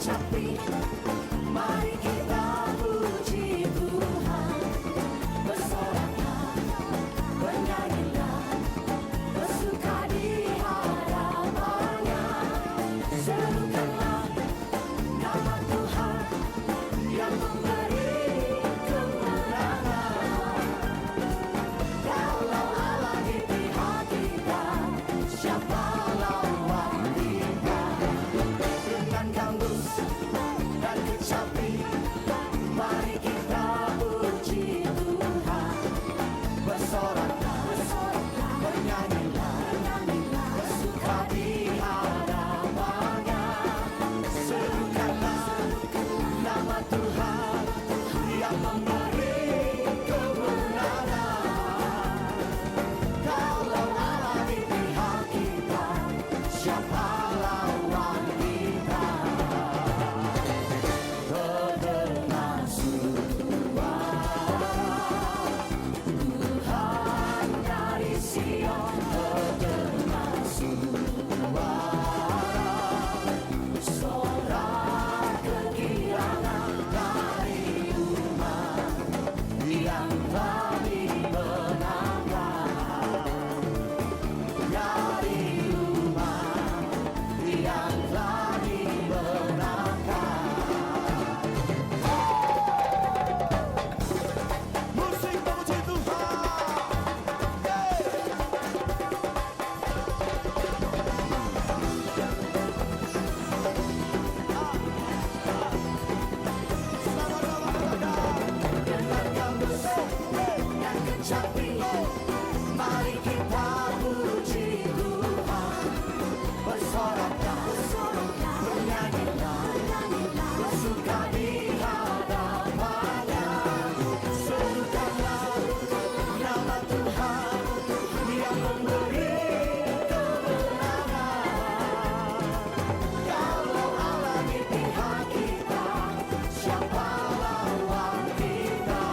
kecapi, mari kita puji Tuhan. Bersoraklah, bernyanyilah, bersuka di hadapan-Nya. Serukanlah nama Tuhan yang memberi kemenangan. Kalau Allah di pihak kita, siapa lawan kita? Dengan gambus dan kecapi, mari kita puji Tuhan. Bersoraklah, bernyanyilah, bersuka di hadapan-Nya. Serukanlah nama Tuhan yang memberi kemenangan. Kalau Allah di pihak kita, siapa lawan kita? Terdengar suara Tuhan dari Sion, terdengar suara sorak kegirangan dari umat yang telah dimenangkan, dari umat yang telah dimenangkan. Musik memuji Tuhan. Dengan gambus dan kecapi, mari kita puji Tuhan. Bersoraklah, bernyanyilah, bersuka di hadapan-Nya. Serukanlah nama Tuhan yang memberi kemenangan. Kalau Allah di pihak kita, siapa lawan kita?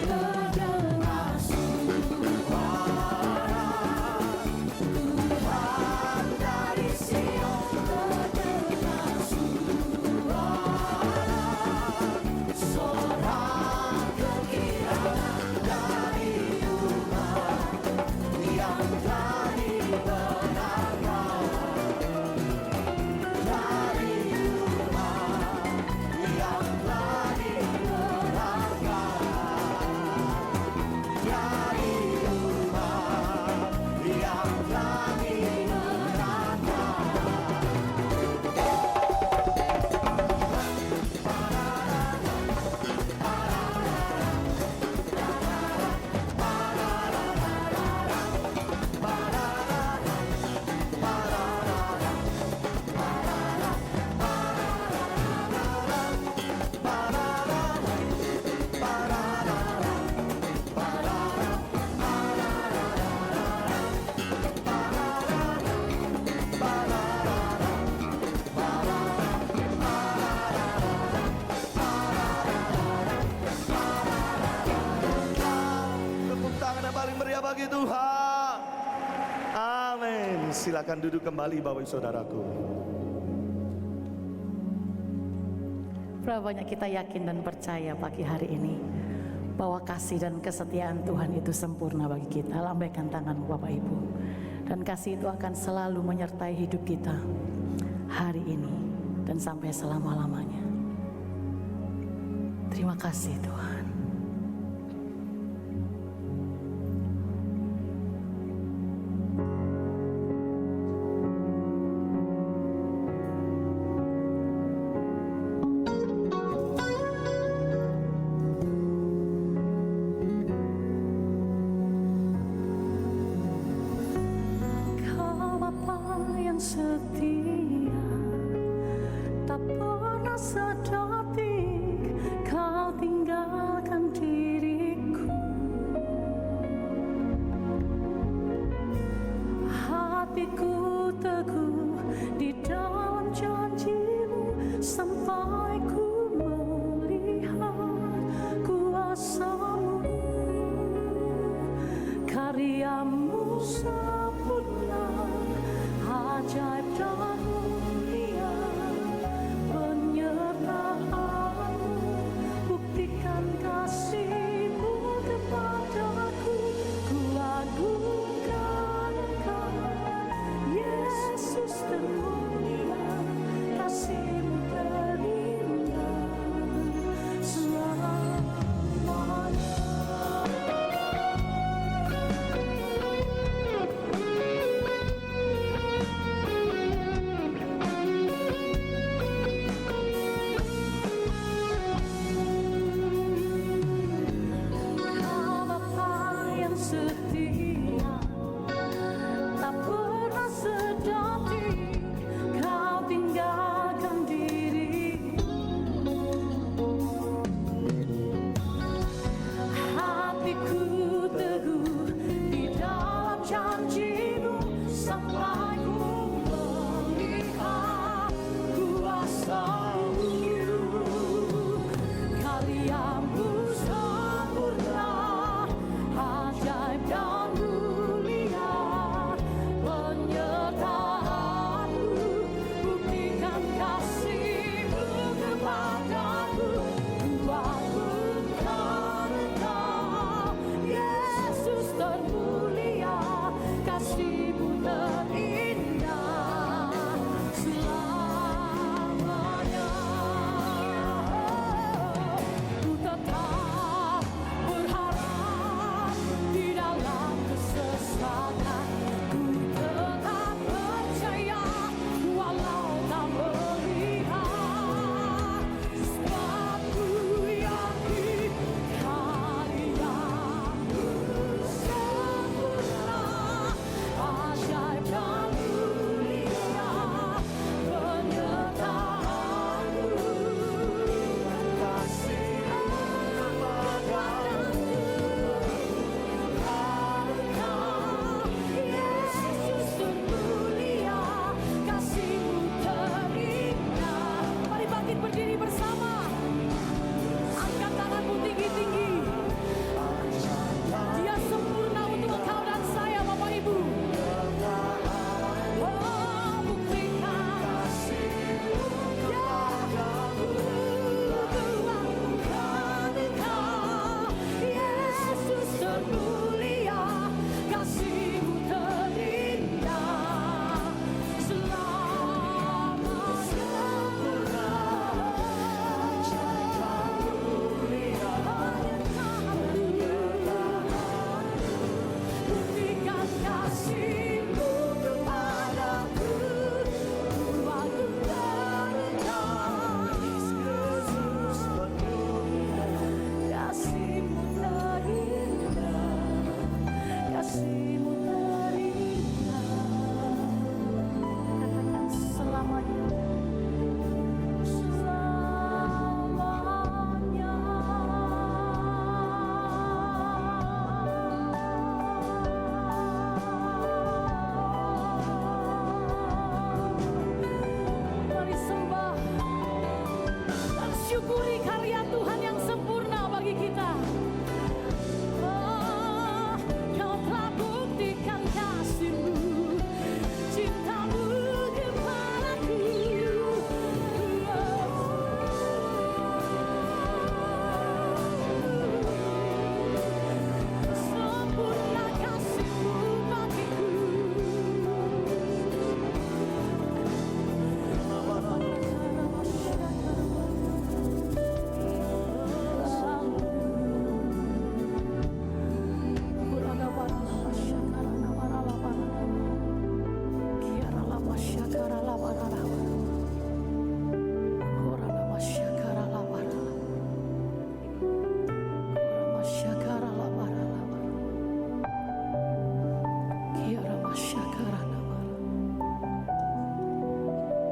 Terdengar suara Tuhan dari Sion, terdengar suara sorak kegirangan dari umat yang telah dimenangkan, dari umat yang telah dimenangkan, dari umat yang telah Tepuk tangan yang paling meriah bagi Tuhan. Amin. Silakan duduk kembali Bapak Ibu Saudaraku. Berapa banyak kita yakin dan percaya pagi hari ini bahwa kasih dan kesetiaan Tuhan itu sempurna bagi kita. Lambaikan tangan Bapak Ibu. Dan kasih itu akan selalu menyertai hidup kita hari ini dan sampai selama-lamanya. Terima kasih Tuhan. Kau Bapa yang setia, tak pernah sedetik Kau tinggalkan diriku. Hatiku teguh di dalam janji-Mu sampai ku melihat kuasa-Mu. Karya-Mu sempurna, ajaib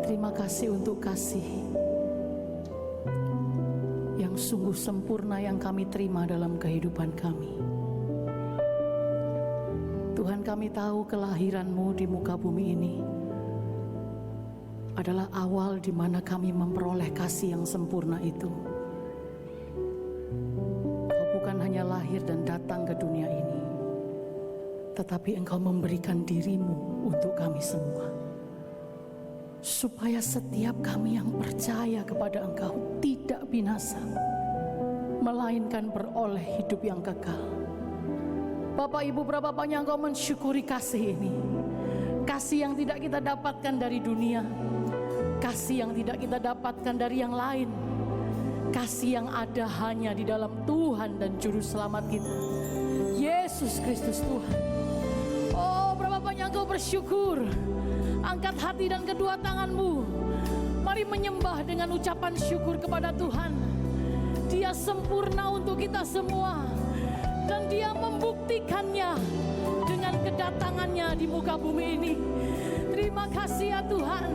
Terima kasih untuk kasih yang sungguh sempurna yang kami terima dalam kehidupan kami. Tuhan, kami tahu kelahiran-Mu di muka bumi ini adalah awal di mana kami memperoleh kasih yang sempurna itu. Kau bukan hanya lahir dan datang ke dunia ini, tetapi Engkau memberikan diri-Mu untuk kami semua, supaya setiap kami yang percaya kepada Engkau tidak binasa, melainkan beroleh hidup yang kekal. Bapak Ibu, berapa banyak Engkau mensyukuri kasih ini, kasih yang tidak kita dapatkan dari dunia, kasih yang tidak kita dapatkan dari yang lain, kasih yang ada hanya di dalam Tuhan dan Juru Selamat kita, Yesus Kristus Tuhan. Oh, berapa banyak Engkau bersyukur. Angkat hati dan kedua tanganmu. Mari menyembah dengan ucapan syukur kepada Tuhan. Dia sempurna untuk kita semua, dan Dia membuktikannya dengan kedatangannya di muka bumi ini. Terima kasih ya Tuhan.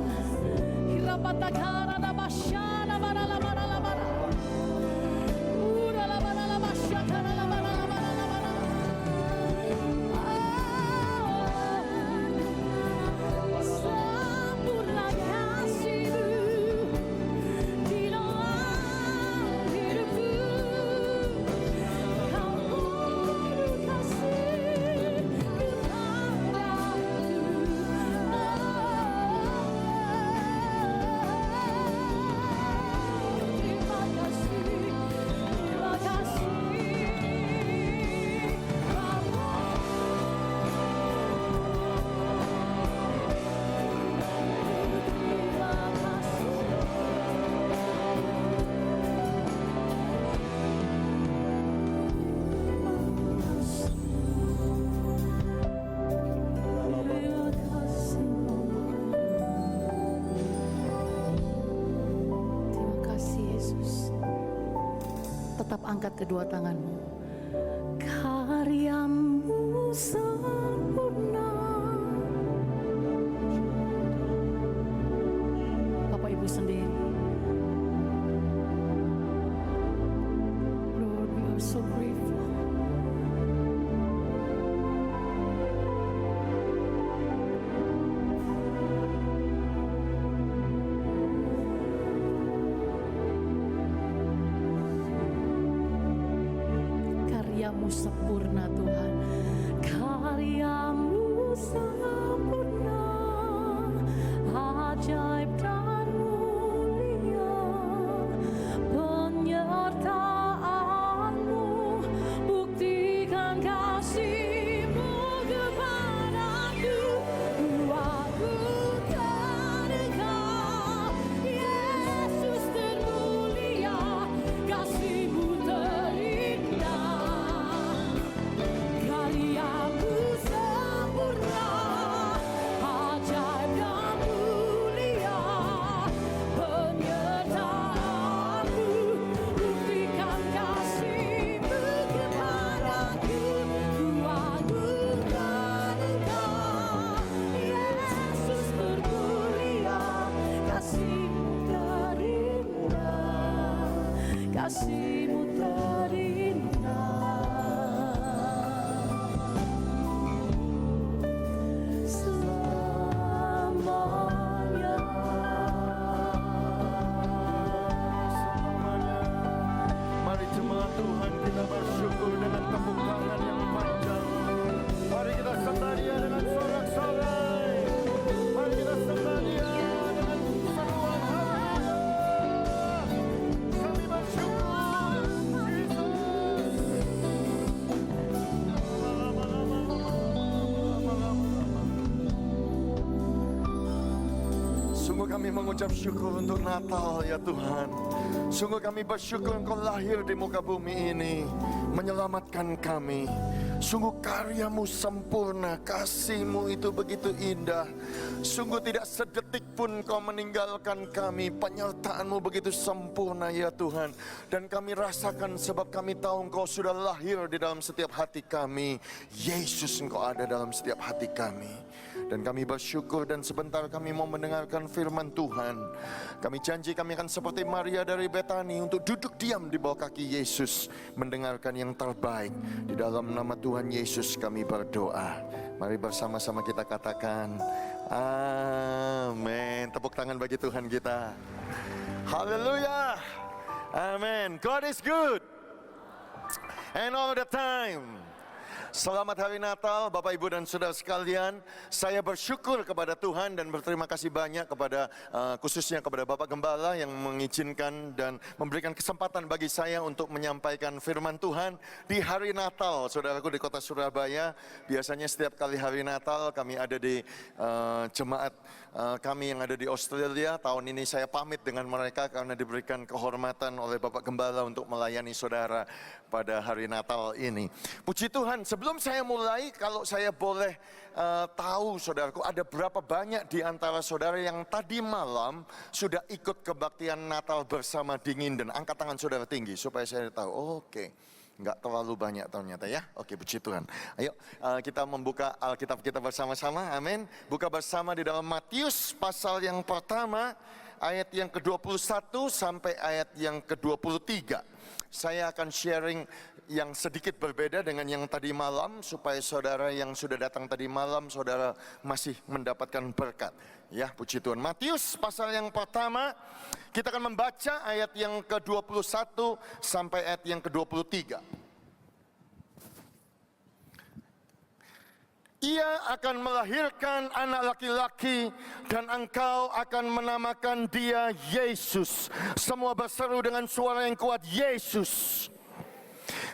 Tetap angkat kedua tanganmu. Karya-Mu sempurna. Bapak Ibu sendiri. Lord, we are so grateful. Karya-Mu sempurna Tuhan, karya-Mu sempurna, ajaib dan mulia, penyertaan-Mu, buktikan kasih-Mu kepadaku, aku terdekat, Yesus termulia, kasih-Mu terindah. Karya-Mu sempurna, ajaib dan mulia, penyertaan-Mu, buktikan kasih-Mu kepadaku, aku terdekat, Yesus termulia, kasih-Mu terindah, kasih-Mu terindah. Selamanya. Mari jemaat Tuhan, kita bersyukur dengan tepuk tangan yang panjang. Mari kita sembah Dia dengan sorak-sorai. Mari kita sembah Dia dengan seruan haleluya. Kami bersyukur, Yesus. Sungguh kami mengucap syukur untuk Natal ya Tuhan. Sungguh kami bersyukur Engkau lahir di muka bumi ini, menyelamatkan kami. Sungguh karya-Mu sempurna, kasih-Mu itu begitu indah. Sungguh tidak sedetik pun Kau meninggalkan kami. Penyertaan-Mu begitu sempurna ya Tuhan. Dan kami rasakan sebab kami tahu Engkau sudah lahir di dalam setiap hati kami. Yesus, Engkau ada dalam setiap hati kami. Dan kami bersyukur dan sebentar kami mau mendengarkan firman Tuhan. Kami janji kami akan seperti Maria dari Betani untuk duduk diam di bawah kaki Yesus, mendengarkan yang terbaik. Di dalam nama Tuhan Yesus kami berdoa. Mari bersama-sama kita katakan amin. Tepuk tangan bagi Tuhan kita. Haleluya. Amin. God is good and all the time. Selamat Hari Natal Bapak Ibu dan Saudara sekalian. Saya bersyukur kepada Tuhan dan berterima kasih banyak kepada khususnya kepada Bapak Gembala yang mengizinkan dan memberikan kesempatan bagi saya untuk menyampaikan firman Tuhan di Hari Natal. Saudaraku di kota Surabaya, biasanya setiap kali Hari Natal kami ada di jemaat kami yang ada di Australia. Tahun ini saya pamit dengan mereka karena diberikan kehormatan oleh Bapak Gembala untuk melayani saudara pada Hari Natal ini. Puji Tuhan, sebelum saya mulai, kalau saya boleh tahu saudaraku, ada berapa banyak di antara saudara yang tadi malam sudah ikut kebaktian Natal bersama Dingin, dan angkat tangan saudara tinggi supaya saya tahu. Oke. Enggak terlalu banyak ternyata ya. Oke, puji Tuhan. Ayo kita membuka Alkitab kita bersama-sama. Amin. Buka bersama di dalam Matius pasal yang pertama, ayat yang ke-21 sampai ayat yang ke-23. Saya akan sharing yang sedikit berbeda dengan yang tadi malam, supaya saudara yang sudah datang tadi malam, saudara masih mendapatkan berkat. Ya, puji Tuhan. Matius pasal yang pertama, kita akan membaca ayat yang ke-21 sampai ayat yang ke-23. Ia akan melahirkan anak laki-laki dan engkau akan menamakan dia Yesus. Semua berseru dengan suara yang kuat, Yesus.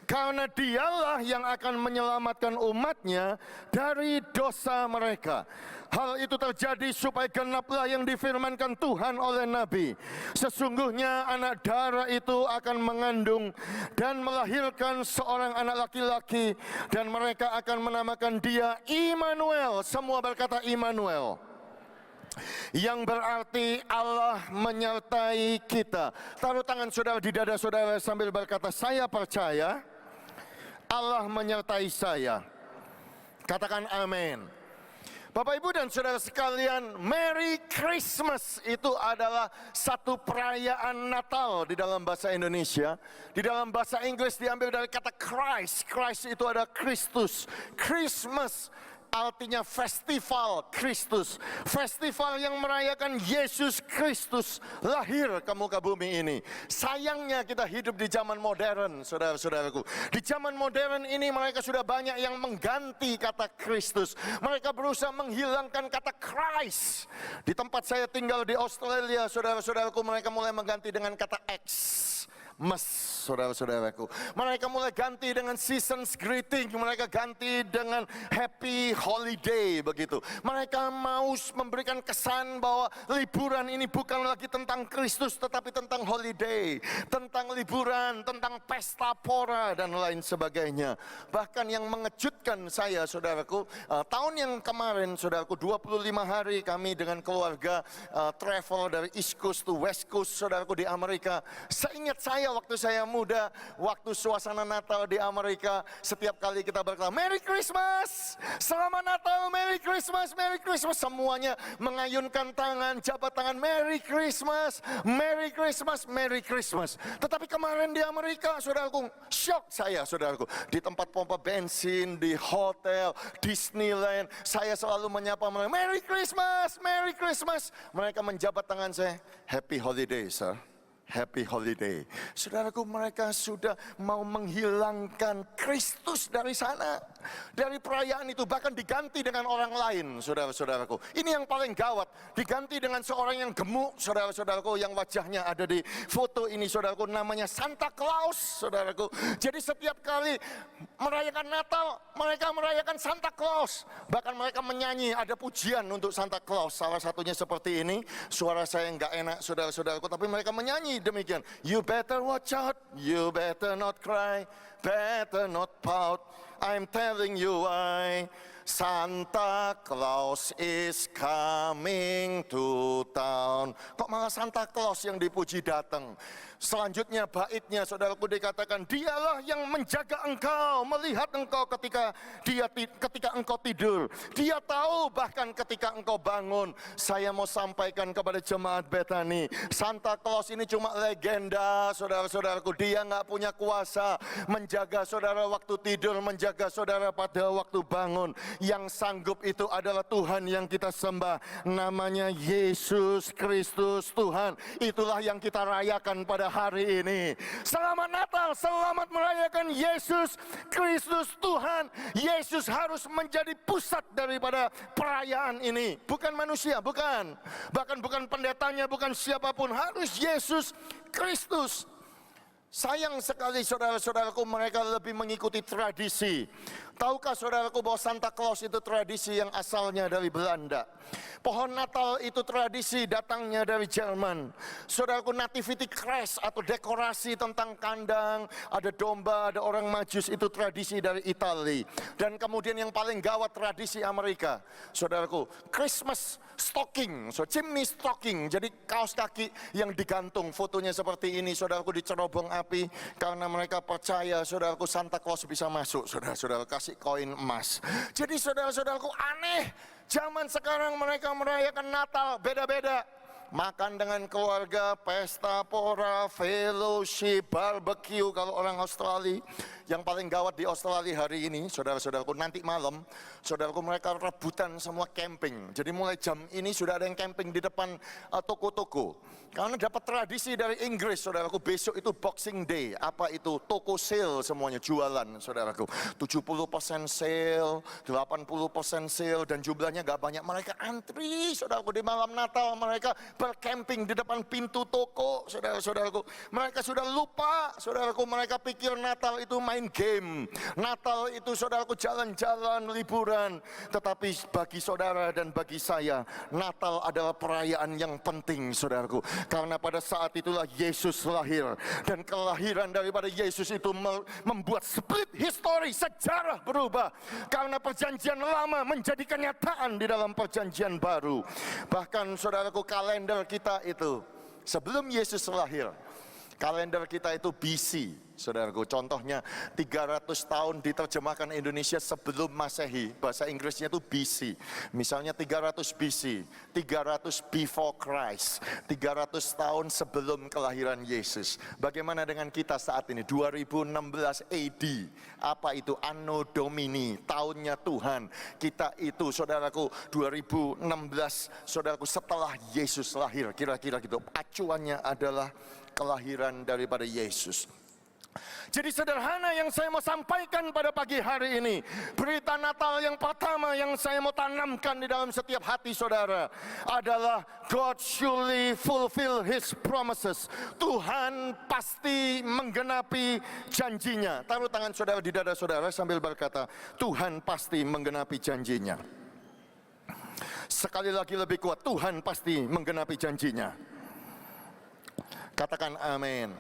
Karena dialah yang akan menyelamatkan umatnya dari dosa mereka. Hal itu terjadi supaya genaplah yang difirmankan Tuhan oleh Nabi. Sesungguhnya anak darah itu akan mengandung dan melahirkan seorang anak laki-laki, dan mereka akan menamakan dia Immanuel. Semua berkata Immanuel, yang berarti Allah menyertai kita. Taruh tangan saudara di dada saudara sambil berkata, saya percaya Allah menyertai saya. Katakan amin. Bapak Ibu dan saudara sekalian, Merry Christmas itu adalah satu perayaan Natal di dalam bahasa Indonesia. Di dalam bahasa Inggris diambil dari kata Christ. Christ itu ada Kristus. Christmas artinya festival Kristus. Festival yang merayakan Yesus Kristus lahir ke muka bumi ini. Sayangnya kita hidup di zaman modern, saudara-saudaraku. Di zaman modern ini mereka sudah banyak yang mengganti kata Kristus. Mereka berusaha menghilangkan kata Christ. Di tempat saya tinggal di Australia, saudara-saudaraku, mereka mulai mengganti dengan kata X. Saudara-saudaraku, mereka mulai ganti dengan seasons greeting, mereka ganti dengan happy holiday begitu. Mereka mau memberikan kesan bahwa liburan ini bukan lagi tentang Kristus, tetapi tentang holiday, tentang liburan, tentang pesta pora dan lain sebagainya. Bahkan yang mengejutkan saya, saudaraku, tahun yang kemarin, saudaraku, 25 hari kami dengan keluarga travel dari East Coast to West Coast, saudaraku, di Amerika. Seingat saya waktu saya muda, waktu suasana Natal di Amerika, setiap kali kita berkata Merry Christmas, Selamat Natal, Merry Christmas, Merry Christmas, semuanya mengayunkan tangan, jabat tangan, Merry Christmas, Merry Christmas, Merry Christmas. Tetapi kemarin di Amerika, saudaraku, shock saya, saudaraku, di tempat pompa bensin, di hotel, Disneyland, saya selalu menyapa mereka, Merry Christmas, Merry Christmas. Mereka menjabat tangan saya, Happy Holiday, sir. Happy holiday. Saudaraku, mereka sudah mau menghilangkan Kristus dari sana, dari perayaan itu, bahkan diganti dengan orang lain, saudara-saudaraku. Ini yang paling gawat, diganti dengan seorang yang gemuk, saudara-saudaraku, yang wajahnya ada di foto ini, saudaraku, namanya Santa Claus, saudaraku. Jadi setiap kali merayakan Natal, mereka merayakan Santa Claus. Bahkan mereka menyanyi, ada pujian untuk Santa Claus. Salah satunya seperti ini, suara saya nggak enak, saudara-saudaraku, tapi mereka menyanyi demikian. You better watch out, you better not cry, better not pout, I'm telling you why. Santa Claus is coming to town. Kok malah Santa Claus yang dipuji datang? Selanjutnya baitnya saudaraku dikatakan, dialah yang menjaga engkau, melihat engkau ketika engkau tidur. Dia tahu bahkan ketika engkau bangun. Saya mau sampaikan kepada jemaat Bethany, Santa Claus ini cuma legenda saudara-saudaraku. Dia nggak punya kuasa menjaga saudara waktu tidur, menjaga saudara pada waktu bangun. Yang sanggup itu adalah Tuhan yang kita sembah, namanya Yesus Kristus Tuhan. Itulah yang kita rayakan pada hari ini. Selamat Natal, selamat merayakan Yesus Kristus Tuhan. Yesus harus menjadi pusat daripada perayaan ini, bukan manusia, bukan. Bahkan bukan pendetanya, bukan siapapun, harus Yesus Kristus. Sayang sekali saudara-saudaraku, mereka lebih mengikuti tradisi. Tahukah saudaraku bahwa Santa Claus itu tradisi yang asalnya dari Belanda? Pohon Natal itu tradisi datangnya dari Jerman. Saudaraku, nativity crest atau dekorasi tentang kandang, ada domba, ada orang majus, itu tradisi dari Italia. Dan kemudian yang paling gawat tradisi Amerika. Saudaraku, Christmas stocking, chimney stocking, jadi kaos kaki yang digantung, fotonya seperti ini, saudaraku, dicerobong api, karena mereka percaya, saudaraku, Santa Claus bisa masuk, saudara-saudara, kasih koin emas. Jadi saudara-saudaraku, aneh, zaman sekarang mereka merayakan Natal beda-beda. Makan dengan keluarga, pesta pora, fellowship, barbecue kalau orang Australia. Yang paling gawat di Australia hari ini, saudara-saudaraku, nanti malam, saudaraku, mereka rebutan semua camping. Jadi mulai jam ini sudah ada yang camping di depan toko-toko. Karena dapat tradisi dari Inggris, saudaraku, besok itu Boxing Day. Apa itu? Toko sale semuanya, jualan, saudaraku. 70% sale, 80% sale, dan jumlahnya gak banyak. Mereka antri, saudaraku, di malam Natal. Mereka bercamping di depan pintu toko, saudara-saudaraku. Mereka sudah lupa, saudaraku, mereka pikir Natal itu main game. Natal itu, saudaraku, jalan-jalan, liburan. Tetapi bagi saudara dan bagi saya, Natal adalah perayaan yang penting, saudaraku. Karena pada saat itulah Yesus lahir. Dan kelahiran daripada Yesus itu membuat split history, sejarah berubah. Karena perjanjian lama menjadi kenyataan di dalam perjanjian baru. Bahkan saudaraku, kalender kita itu sebelum Yesus lahir, kalender kita itu BC, saudaraku. Contohnya 300 tahun diterjemahkan Indonesia sebelum Masehi, bahasa Inggrisnya itu BC. Misalnya 300 BC, 300 before Christ, 300 tahun sebelum kelahiran Yesus. Bagaimana dengan kita saat ini, 2016 AD? Apa itu? Anno Domini, tahunnya Tuhan. Kita itu, saudaraku, 2016, saudaraku, setelah Yesus lahir, kira-kira gitu. Acuannya adalah kelahiran daripada Yesus. Jadi sederhana yang saya mau sampaikan pada pagi hari ini, berita Natal yang pertama yang saya mau tanamkan di dalam setiap hati saudara adalah God surely fulfill His promises. Tuhan pasti menggenapi janjinya. Taruh tangan saudara di dada saudara sambil berkata, Tuhan pasti menggenapi janjinya. Sekali lagi lebih kuat, Tuhan pasti menggenapi janjinya. Katakan amin.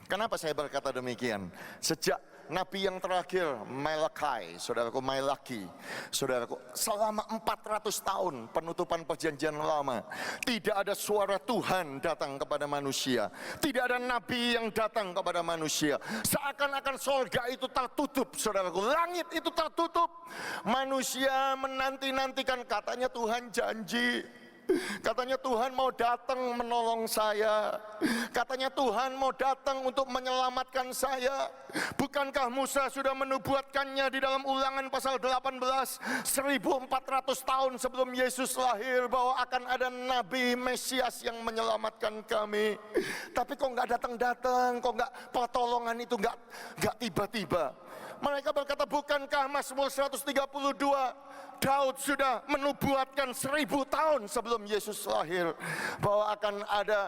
Kenapa saya berkata demikian? Sejak Nabi yang terakhir, Malachi, saudaraku, Malaki, saudaraku, selama 400 tahun penutupan perjanjian lama, tidak ada suara Tuhan datang kepada manusia. Tidak ada Nabi yang datang kepada manusia. Seakan-akan surga itu tertutup, saudaraku, langit itu tertutup. Manusia menanti-nantikan, katanya Tuhan janji. Katanya Tuhan mau datang menolong saya. Katanya Tuhan mau datang untuk menyelamatkan saya. Bukankah Musa sudah menubuatkannya di dalam Ulangan pasal 18, 1400 tahun sebelum Yesus lahir, bahwa akan ada Nabi Mesias yang menyelamatkan kami. Tapi kok nggak datang-datang, kok nggak pertolongan itu nggak tiba-tiba. Mereka berkata, bukankah Mazmur 132 Daud sudah menubuatkan 1000 tahun sebelum Yesus lahir bahwa akan ada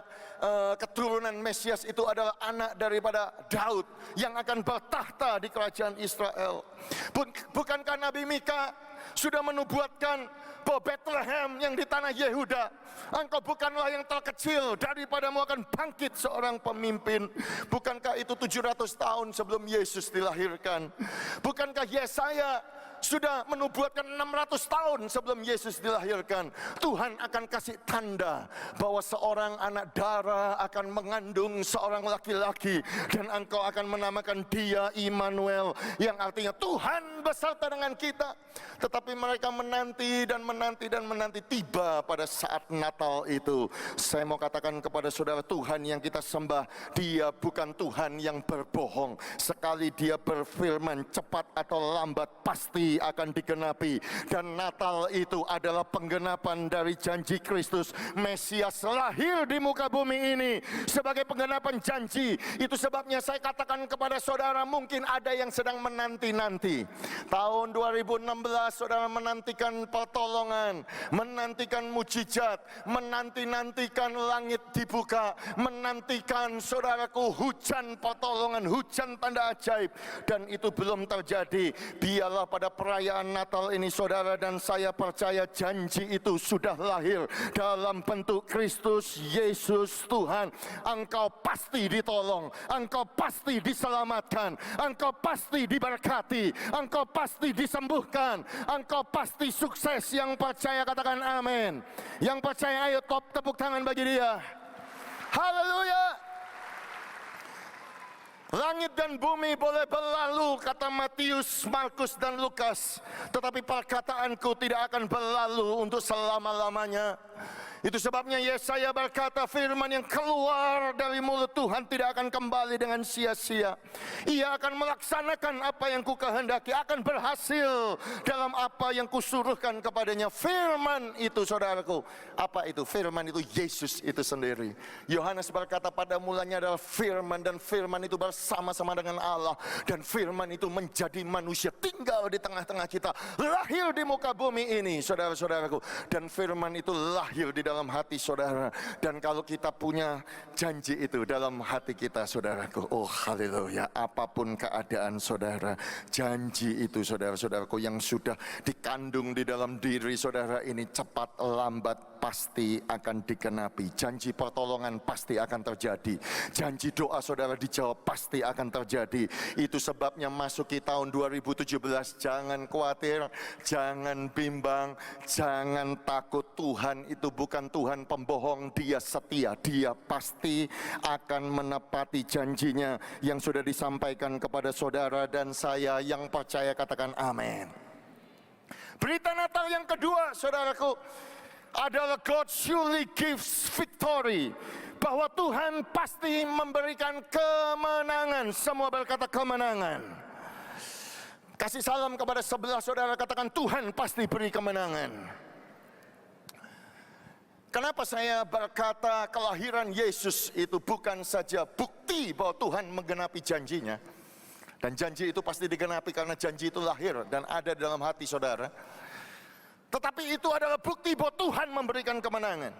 keturunan Mesias, itu adalah anak daripada Daud yang akan bertahta di kerajaan Israel. Bukankah Nabi Mika sudah menubuatkan bahwa Bethlehem yang di tanah Yehuda, engkau bukanlah yang terkecil, daripadamu akan bangkit seorang pemimpin. Bukankah itu 700 tahun sebelum Yesus dilahirkan? Bukankah Yesaya sudah menubuatkan 600 tahun sebelum Yesus dilahirkan. Tuhan akan kasih tanda bahwa seorang anak darah akan mengandung seorang laki-laki, dan engkau akan menamakan dia Immanuel, yang artinya Tuhan beserta dengan kita. Tetapi mereka menanti dan menanti dan menanti. Tiba pada saat Natal itu, saya mau katakan kepada saudara, Tuhan yang kita sembah, dia bukan Tuhan yang berbohong. Sekali dia berfirman, cepat atau lambat pasti akan digenapi. Dan Natal itu adalah penggenapan dari janji Kristus. Mesias lahir di muka bumi ini sebagai penggenapan janji. Itu sebabnya saya katakan kepada saudara, mungkin ada yang sedang menanti-nanti. Tahun 2016 saudara menantikan pertolongan, menantikan mujizat, menanti-nantikan langit dibuka, menantikan saudaraku hujan pertolongan, hujan tanda ajaib, dan itu belum terjadi. Biarlah pada perayaan Natal ini saudara dan saya percaya janji itu sudah lahir dalam bentuk Kristus Yesus Tuhan. Engkau pasti ditolong, engkau pasti diselamatkan, engkau pasti diberkati, engkau pasti disembuhkan, engkau pasti sukses. Yang percaya katakan amin. Yang percaya ayo tepuk tangan bagi dia. Haleluya. Langit dan bumi boleh berlalu, kata Matius, Markus dan Lukas, tetapi perkataanku tidak akan berlalu untuk selama-lamanya. Itu sebabnya Yesaya berkata, firman yang keluar dari mulut Tuhan tidak akan kembali dengan sia-sia. Ia akan melaksanakan apa yang ku kehendaki, akan berhasil dalam apa yang kusuruhkan kepadanya. Firman itu saudaraku, apa itu? Firman itu Yesus itu sendiri. Yohanes berkata pada mulanya adalah firman, dan firman itu bersama-sama dengan Allah, dan firman itu menjadi manusia, tinggal di tengah-tengah kita, lahir di muka bumi ini saudara-saudaraku. Dan firman itu lahir di dalam hati saudara. Dan kalau kita punya janji itu dalam hati kita saudaraku, oh haleluya, apapun keadaan saudara, janji itu saudara-saudaraku yang sudah dikandung di dalam diri saudara ini cepat lambat pasti akan digenapi. Janji pertolongan pasti akan terjadi, janji doa saudara dijawab pasti akan terjadi. Itu sebabnya masuki tahun 2017, jangan khawatir, jangan bimbang, jangan takut. Tuhan itu bukan Tuhan pembohong, dia setia, dia pasti akan menepati janjinya yang sudah disampaikan kepada saudara dan saya. Yang percaya katakan amin. Berita Natal yang kedua saudaraku adalah God surely gives victory, bahwa Tuhan pasti memberikan kemenangan. Semua berkata kemenangan. Kasih salam kepada sebelah saudara, katakan Tuhan pasti beri kemenangan. Kenapa saya berkata kelahiran Yesus itu bukan saja bukti bahwa Tuhan menggenapi janjinya, dan janji itu pasti digenapi karena janji itu lahir dan ada dalam hati saudara, tetapi itu adalah bukti bahwa Tuhan memberikan kemenangan.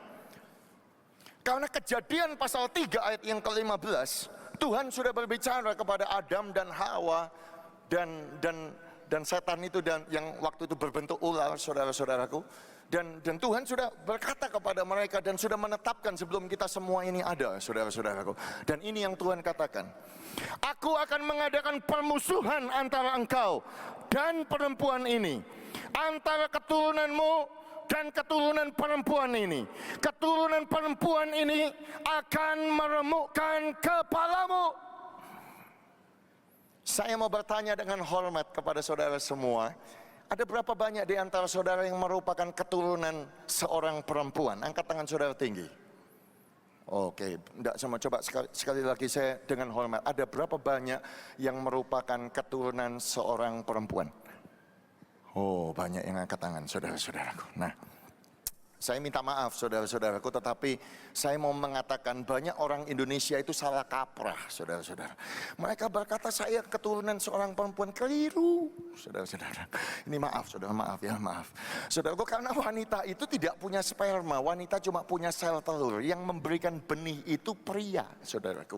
Karena Kejadian pasal 3 ayat yang ke-15, Tuhan sudah berbicara kepada Adam dan Hawa dan setan itu, dan yang waktu itu berbentuk ular saudara-saudaraku. Dan Tuhan sudah berkata kepada mereka dan sudah menetapkan sebelum kita semua ini ada saudara-saudaraku. Dan ini yang Tuhan katakan, aku akan mengadakan permusuhan antara engkau dan perempuan ini, antara keturunanmu dan keturunan perempuan ini. Keturunan perempuan ini akan meremukkan kepalamu. Saya mau bertanya dengan hormat kepada saudara semua, ada berapa banyak di antara saudara yang merupakan keturunan seorang perempuan? Angkat tangan saudara tinggi. Oke, enggak sama, coba sekali lagi saya dengan hormat. Ada berapa banyak yang merupakan keturunan seorang perempuan? Oh, banyak yang angkat tangan saudara-saudaraku. Nah, saya minta maaf saudara-saudaraku, tetapi saya mau mengatakan banyak orang Indonesia itu salah kaprah saudara-saudara. Mereka berkata saya keturunan seorang perempuan, keliru saudara-saudara. Ini maaf saudara, maaf ya, maaf. Saudaraku, karena wanita itu tidak punya sperma, wanita cuma punya sel telur. Yang memberikan benih itu pria saudaraku.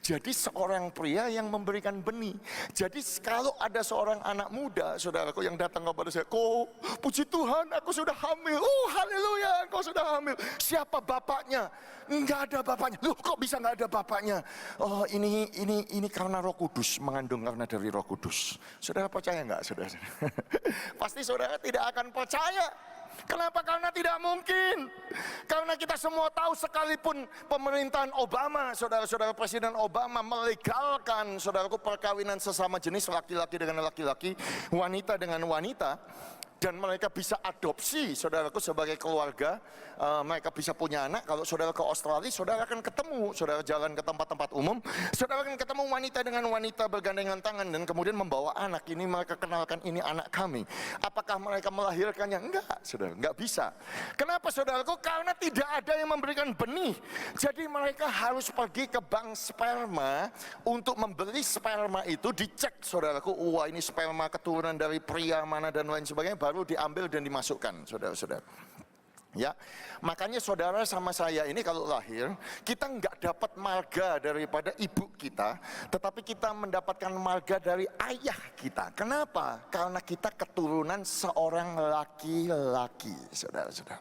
Jadi seorang pria yang memberikan benih. Jadi kalau ada seorang anak muda saudaraku yang datang kepada saya, kok puji Tuhan aku sudah hamil, oh haleluya engkau sudah hamil. Siapa bapaknya? nggak ada bapaknya. Loh, kok bisa nggak ada bapaknya? Oh, ini karena Roh Kudus, mengandung karena dari Roh Kudus. Saudara percaya nggak, saudara? Pasti saudara tidak akan percaya. Kenapa? Karena tidak mungkin. Karena kita semua tahu, sekalipun pemerintahan Obama, saudara-saudara, Presiden Obama melegalkan, saudaraku, perkawinan sesama jenis, laki-laki dengan laki-laki, wanita dengan wanita, dan mereka bisa adopsi, saudaraku, sebagai keluarga. Mereka bisa punya anak. Kalau saudara ke Australia, saudara akan ketemu, saudara jalan ke tempat-tempat umum, saudara akan ketemu wanita dengan wanita bergandengan tangan dan kemudian membawa anak. Ini mereka kenalkan, ini anak kami. Apakah mereka melahirkannya? Enggak, saudara, enggak bisa. Kenapa, saudaraku? Karena tidak ada yang memberikan benih. Jadi mereka harus pergi ke bank sperma untuk membeli sperma itu, dicek, saudaraku, wah ini sperma keturunan dari pria mana dan lain sebagainya, baru diambil dan dimasukkan, saudara-saudara. Ya, makanya saudara sama saya ini kalau lahir, kita nggak dapat marga daripada ibu kita, tetapi kita mendapatkan marga dari ayah kita. Kenapa? Karena kita keturunan seorang laki-laki, saudara-saudara.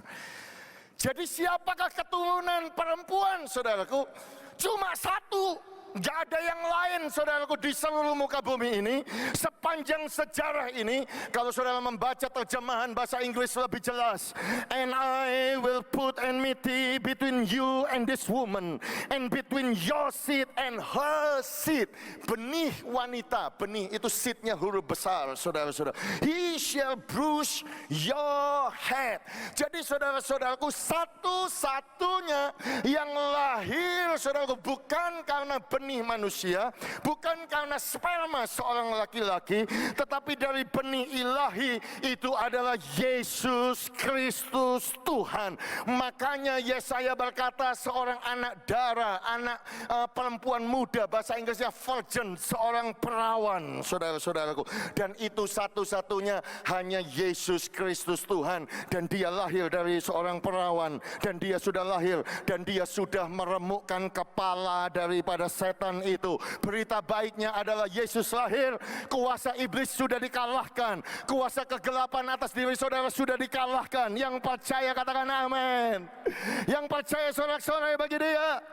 Jadi siapakah keturunan perempuan, saudaraku? Cuma satu. Gak ada yang lain, saudaraku, di seluruh muka bumi ini. Sepanjang sejarah ini, kalau saudara membaca terjemahan bahasa Inggris lebih jelas, and I will put enmity between you and this woman, and between your seed and her seed. Benih wanita, benih itu seednya huruf besar, saudara-saudara. He shall bruise your head. Jadi saudara-saudaraku, satu-satunya yang lahir, saudaraku, bukan karena benih manusia, bukan karena sperma seorang laki-laki, tetapi dari benih ilahi, itu adalah Yesus Kristus Tuhan. Makanya Yesaya berkata, seorang anak darah, anak perempuan muda, bahasa Inggrisnya virgin, seorang perawan, saudara-saudaraku. Dan itu satu-satunya hanya Yesus Kristus Tuhan. Dan dia lahir dari seorang perawan, dan dia sudah lahir, dan dia sudah meremukkan kepala daripada setan itu. Berita baiknya adalah Yesus lahir, kuasa iblis sudah dikalahkan, kuasa kegelapan atas diri saudara sudah dikalahkan. Yang percaya katakan amin. Yang percaya sorak-sorai bagi dia.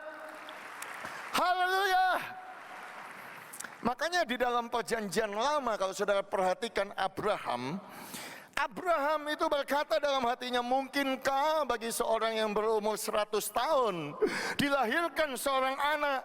Haleluya. Makanya di dalam perjanjian lama, kalau saudara perhatikan Abraham itu berkata dalam hatinya, mungkinkah bagi seorang yang berumur 100 tahun dilahirkan seorang anak?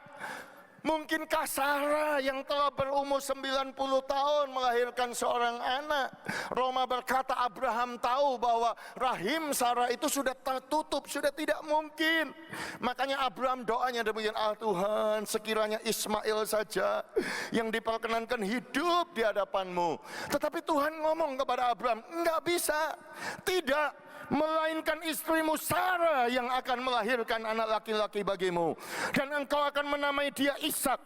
Mungkinkah Sarah yang telah berumur 90 tahun melahirkan seorang anak? Roma berkata Abraham tahu bahwa rahim Sarah itu sudah tertutup, sudah tidak mungkin. Makanya Abraham doanya demikian, Tuhan, sekiranya Ismail saja yang diperkenankan hidup di hadapanmu. Tetapi Tuhan ngomong kepada Abraham, enggak bisa, tidak, melainkan istrimu Sarah yang akan melahirkan anak laki-laki bagimu, dan engkau akan menamai dia Ishak,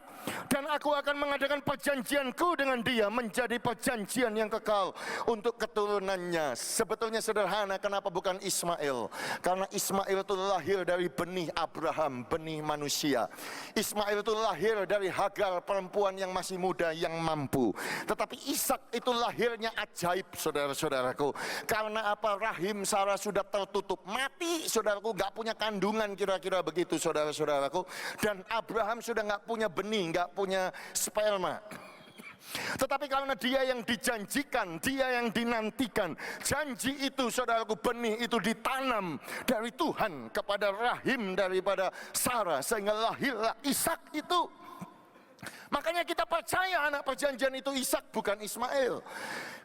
dan aku akan mengadakan perjanjianku dengan dia menjadi perjanjian yang kekal untuk keturunannya. Sebetulnya sederhana, kenapa bukan Ismail? Karena Ismail itu lahir dari benih Abraham, benih manusia. Ismail itu lahir dari Hagar, perempuan yang masih muda yang mampu. Tetapi Ishak itu lahirnya ajaib, saudara-saudaraku. Karena apa? Rahim Sarah sudah tertutup, mati, saudaraku, gak punya kandungan, kira-kira begitu, saudara-saudaraku. Dan Abraham sudah gak punya benih, gak punya sperma. Tetapi karena dia yang dijanjikan, dia yang dinantikan, janji itu, saudaraku, benih itu ditanam dari Tuhan kepada rahim daripada Sarah, sehingga lahirlah Ishak itu. Makanya kita percaya anak perjanjian itu Ishak, bukan Ismail.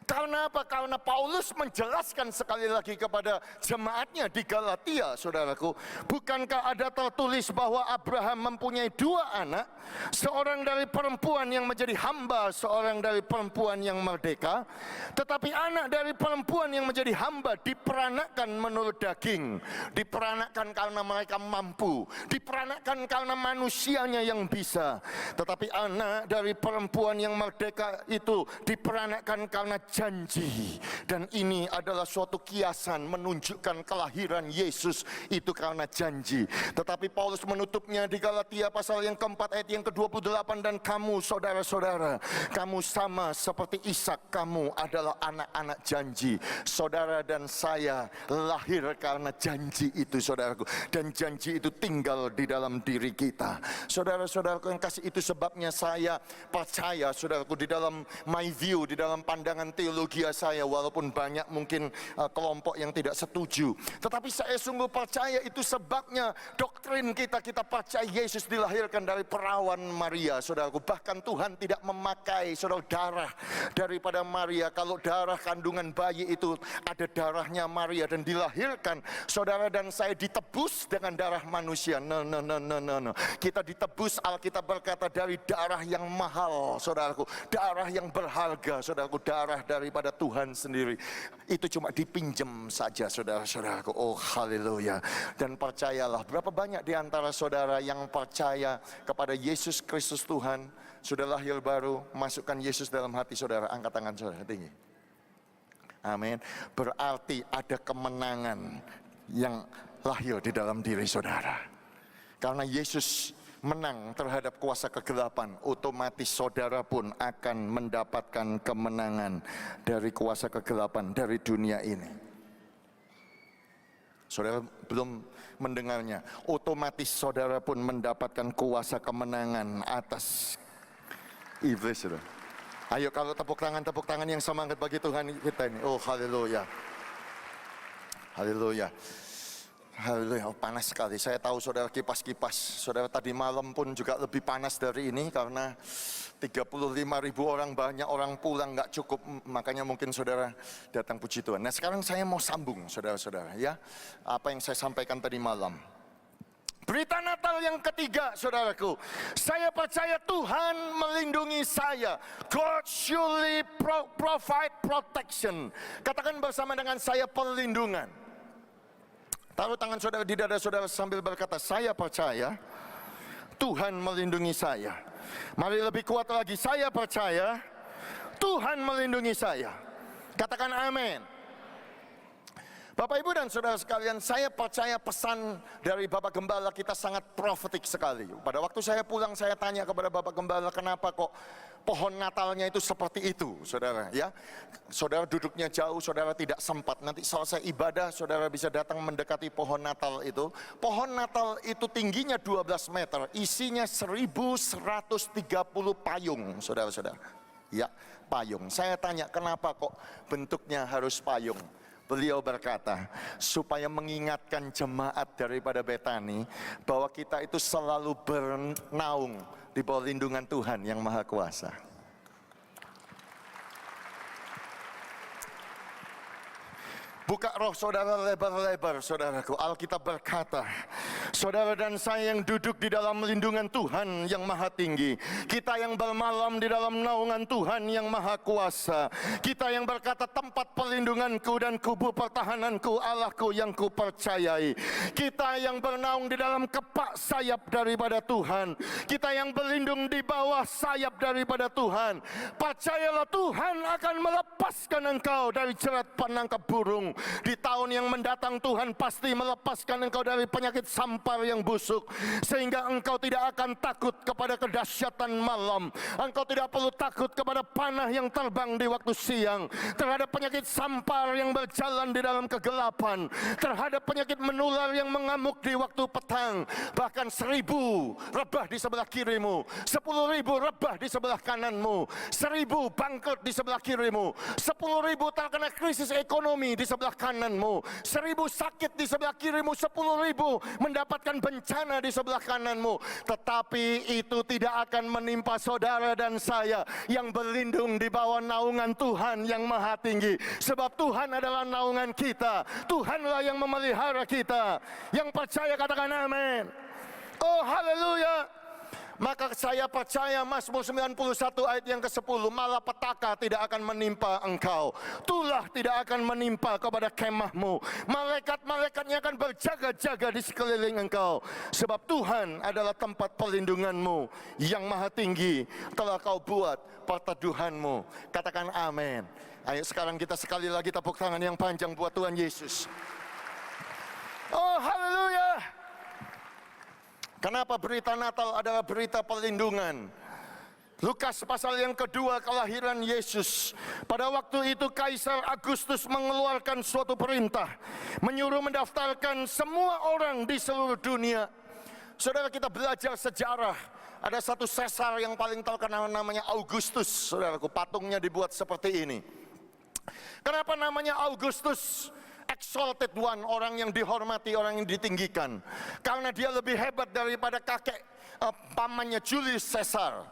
Karena apa? Karena Paulus menjelaskan sekali lagi kepada jemaatnya di Galatia, saudaraku. Bukankah ada tertulis bahwa Abraham mempunyai 2 anak, seorang dari perempuan yang menjadi hamba, seorang dari perempuan yang merdeka. Tetapi anak dari perempuan yang menjadi hamba diperanakkan menurut daging, diperanakkan karena mereka mampu, diperanakkan karena manusianya yang bisa. Tetapi anak dari dari perempuan yang merdeka itu diperanakkan karena janji. Dan ini adalah suatu kiasan menunjukkan kelahiran Yesus itu karena janji. Tetapi Paulus menutupnya di Galatia pasal yang keempat ayat yang ke-28, dan kamu saudara-saudara, kamu sama seperti Ishak, kamu adalah anak-anak janji. Saudara dan saya lahir karena janji itu, saudaraku. Dan janji itu tinggal di dalam diri kita. Saudara-saudaraku yang kasih, itu sebabnya saya percaya, saudaraku, di dalam my view, di dalam pandangan teologi saya, walaupun banyak mungkin kelompok yang tidak setuju, tetapi saya sungguh percaya itu sebabnya doktrin kita percaya Yesus dilahirkan dari perawan Maria, saudaraku. Bahkan Tuhan tidak memakai, saudara, darah daripada Maria. Kalau darah kandungan bayi itu ada darahnya Maria dan dilahirkan, saudara dan saya ditebus dengan darah manusia. No. Kita ditebus, Alkitab berkata, dari darah yang mahal, saudaraku, darah yang berharga, saudaraku, darah daripada Tuhan sendiri. Itu cuma dipinjam saja, saudara-saudaraku. Oh, haleluya. Dan percayalah, berapa banyak di antara saudara yang percaya kepada Yesus Kristus Tuhan, sudah lahir baru, masukkan Yesus dalam hati saudara. Angkat tangan saudara tinggi. Amin. Berarti ada kemenangan yang lahir di dalam diri saudara. Karena Yesus menang terhadap kuasa kegelapan, otomatis saudara pun akan mendapatkan kemenangan dari kuasa kegelapan dari dunia ini. Saudara belum mendengarnya, otomatis saudara pun mendapatkan kuasa kemenangan atas iblis. Saudara. Ayo, kalau tepuk tangan yang semangat bagi Tuhan kita ini. Oh, haleluya. Haleluya. Haleluya, oh, panas sekali. Saya tahu saudara kipas-kipas. Saudara tadi malam pun juga lebih panas dari ini karena 35.000 orang, banyak orang pulang, nggak cukup. Makanya mungkin saudara datang, puji Tuhan. Nah, sekarang saya mau sambung, saudara-saudara, ya, apa yang saya sampaikan tadi malam. Berita Natal yang ketiga, saudaraku. Saya percaya Tuhan melindungi saya. God surely provide protection. Katakan bersama dengan saya, perlindungan. Taruh tangan saudara di dada saudara sambil berkata, saya percaya Tuhan melindungi saya. Mari lebih kuat lagi, saya percaya Tuhan melindungi saya. Katakan amin. Bapak, Ibu, dan saudara sekalian, saya percaya pesan dari Bapak Gembala kita sangat profetik sekali. Pada waktu saya pulang, saya tanya kepada Bapak Gembala, kenapa kok pohon Natalnya itu seperti itu, saudara, ya. Saudara duduknya jauh, saudara tidak sempat. Nanti selesai ibadah, saudara bisa datang mendekati pohon Natal itu. Pohon Natal itu tingginya 12 meter, isinya 1130 payung, saudara-saudara. Ya, payung. Saya tanya, kenapa kok bentuknya harus payung? Beliau berkata, supaya mengingatkan jemaat daripada Betani bahwa kita itu selalu bernaung di bawah lindungan Tuhan yang Maha Kuasa. Buka roh saudara lebar-lebar, saudaraku. Alkitab berkata, saudara dan saya yang duduk di dalam lindungan Tuhan yang Maha Tinggi, kita yang bermalam di dalam naungan Tuhan yang Maha Kuasa, kita yang berkata, tempat perlindunganku dan kubu pertahananku, Allahku yang kupercayai, kita yang bernaung di dalam kepak sayap daripada Tuhan, kita yang berlindung di bawah sayap daripada Tuhan. Percayalah, Tuhan akan melepaskan engkau dari jerat penangkap burung. Di tahun yang mendatang Tuhan pasti melepaskan engkau dari penyakit sampar yang busuk, sehingga engkau tidak akan takut kepada kedahsyatan malam. Engkau tidak perlu takut kepada panah yang terbang di waktu siang, terhadap penyakit sampar yang berjalan di dalam kegelapan, terhadap penyakit menular yang mengamuk di waktu petang. Bahkan 1.000 rebah di sebelah kirimu, 10.000 rebah di sebelah kananmu, 1.000 bangkrut di sebelah kirimu, 10.000 terkena krisis ekonomi di sebelah kananmu, 1.000 sakit di sebelah kirimu, 10.000 mendapatkan bencana di sebelah kananmu. Tetapi itu tidak akan menimpa saudara dan saya yang berlindung di bawah naungan Tuhan yang Maha Tinggi. Sebab Tuhan adalah naungan kita, Tuhanlah yang memelihara kita. Yang percaya katakan amin. Oh, haleluya. Maka saya percaya Mazmur 91 ayat yang ke-10, malapetaka tidak akan menimpa engkau, tulah tidak akan menimpa kepada kemahmu, malaikat-malaikatnya akan berjaga-jaga di sekeliling engkau, sebab Tuhan adalah tempat perlindunganmu, yang maha tinggi telah kau buat perteduhanmu. Katakan amin. Ayo sekarang kita sekali lagi tepuk tangan yang panjang buat Tuhan Yesus. Oh haleluya. Kenapa berita Natal adalah berita perlindungan? Lukas pasal yang kedua, kelahiran Yesus. Pada waktu itu Kaisar Agustus mengeluarkan suatu perintah, menyuruh mendaftarkan semua orang di seluruh dunia. Saudara, kita belajar sejarah. Ada satu Kaisar yang paling terkenal namanya Augustus. Saudaraku, patungnya dibuat seperti ini. Kenapa namanya Augustus? Exalted one, orang yang dihormati, orang yang ditinggikan. Karena dia lebih hebat daripada kakek pamannya Julius Caesar.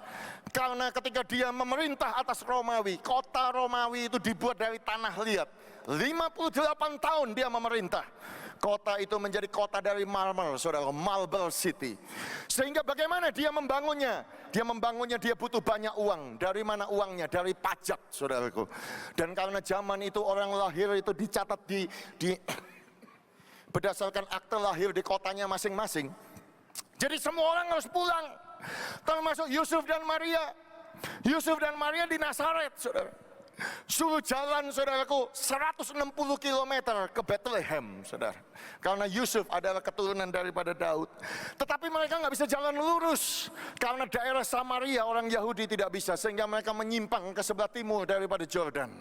Karena ketika dia memerintah atas Romawi, kota Romawi itu dibuat dari tanah liat. 58 tahun dia memerintah. Kota itu menjadi kota dari marmer, saudara, Marble City. Sehingga bagaimana dia membangunnya? Dia membangunnya, dia butuh banyak uang. Dari mana uangnya? Dari pajak, saudaraku. Dan karena zaman itu orang lahir itu dicatat di berdasarkan akte lahir di kotanya masing-masing. Jadi semua orang harus pulang, termasuk Yusuf dan Maria. Yusuf dan Maria di Nazaret, saudara. Suruh jalan, saudaraku, 160 km ke Bethlehem, saudara. Karena Yusuf adalah keturunan daripada Daud. Tetapi mereka nggak bisa jalan lurus, karena daerah Samaria orang Yahudi tidak bisa. Sehingga mereka menyimpang ke sebelah timur daripada Jordan.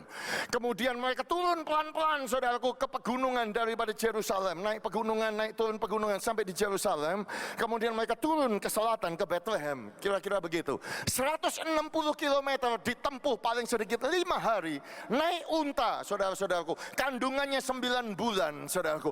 Kemudian mereka turun pelan-pelan, saudaraku, ke pegunungan daripada Yerusalem. Naik pegunungan, naik turun pegunungan sampai di Yerusalem. Kemudian mereka turun ke selatan, ke Bethlehem. Kira-kira begitu. 160 km ditempuh paling sedikit 5 hari, naik unta, saudara-saudaraku, kandungannya 9 bulan, saudaraku.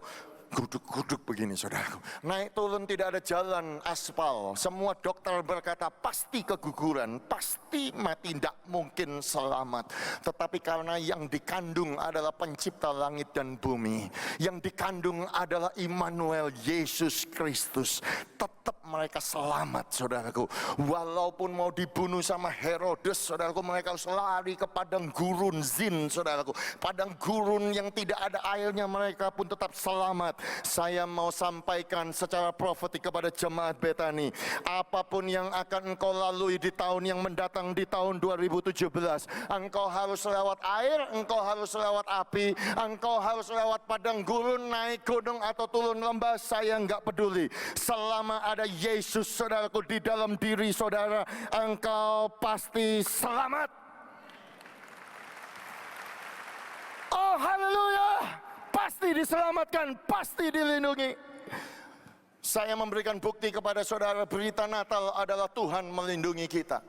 Guduk-guduk begini, saudaraku. Naik turun tidak ada jalan aspal. Semua dokter berkata pasti keguguran, pasti mati, tidak mungkin selamat. Tetapi karena yang dikandung adalah pencipta langit dan bumi, yang dikandung adalah Immanuel, Yesus Kristus, tetap mereka selamat, saudaraku. Walaupun mau dibunuh sama Herodes, saudaraku, mereka harus lari ke padang gurun Zin, saudaraku. Padang gurun yang tidak ada airnya, mereka pun tetap selamat. Saya mau sampaikan secara profetik kepada jemaat Betani, apapun yang akan engkau lalui di tahun yang mendatang, di tahun 2017, engkau harus lewat air, engkau harus lewat api, engkau harus lewat padang gurun, naik gunung atau turun lembah, saya enggak peduli. Selama ada Yesus, saudaraku, di dalam diri saudara, engkau pasti selamat. Oh haleluya. Pasti diselamatkan, pasti dilindungi. Saya memberikan bukti kepada saudara, berita Natal adalah Tuhan melindungi kita.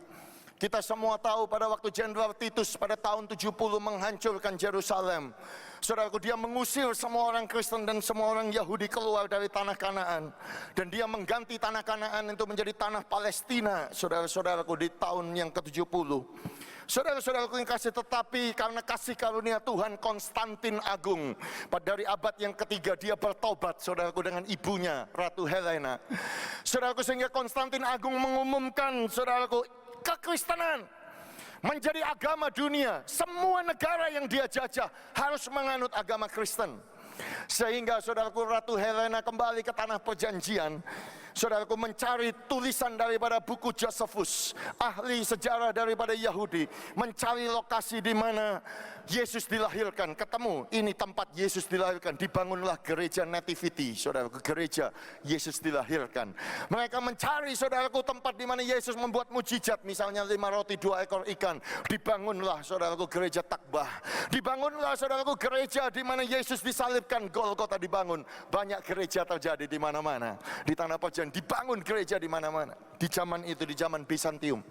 Kita semua tahu pada waktu Jenderal Titus pada tahun 70 menghancurkan Yerusalem. Saudaraku, dia mengusir semua orang Kristen dan semua orang Yahudi keluar dari tanah Kanaan. Dan dia mengganti tanah Kanaan itu menjadi tanah Palestina, saudara-saudaraku, di tahun yang ke-70. Saudara-saudaraku yang kasih, tetapi karena kasih karunia Tuhan, Konstantin Agung dari abad yang ketiga dia bertobat, saudaraku, dengan ibunya Ratu Helena. Saudaraku, sehingga Konstantin Agung mengumumkan, saudaraku, kekristenan menjadi agama dunia. Semua negara yang dia jajah harus menganut agama Kristen. Sehingga saudaraku, Ratu Helena kembali ke tanah perjanjian. Saudaraku, mencari tulisan daripada buku Josephus, ahli sejarah daripada Yahudi, mencari lokasi di mana Yesus dilahirkan. Ketemu, ini tempat Yesus dilahirkan. Dibangunlah gereja Nativity, saudaraku, gereja Yesus dilahirkan. Mereka mencari, saudaraku, tempat di mana Yesus membuat mujizat, misalnya 5 roti 2 ekor ikan. Dibangunlah, saudaraku, gereja Takbah. Dibangunlah, saudaraku, gereja di mana Yesus disalibkan, Golgota dibangun. Banyak gereja terjadi di mana-mana di tanah perjanjian. Dibangun gereja di mana-mana di zaman itu, di zaman Bizantium.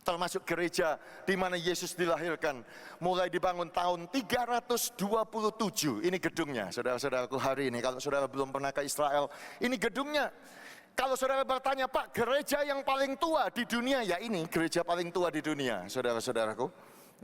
Termasuk gereja di mana Yesus dilahirkan, mulai dibangun tahun 327. Ini gedungnya, saudara-saudaraku, hari ini. Kalau saudara belum pernah ke Israel, ini gedungnya. Kalau saudara bertanya, Pak, gereja yang paling tua di dunia, ya ini gereja paling tua di dunia, saudara-saudaraku.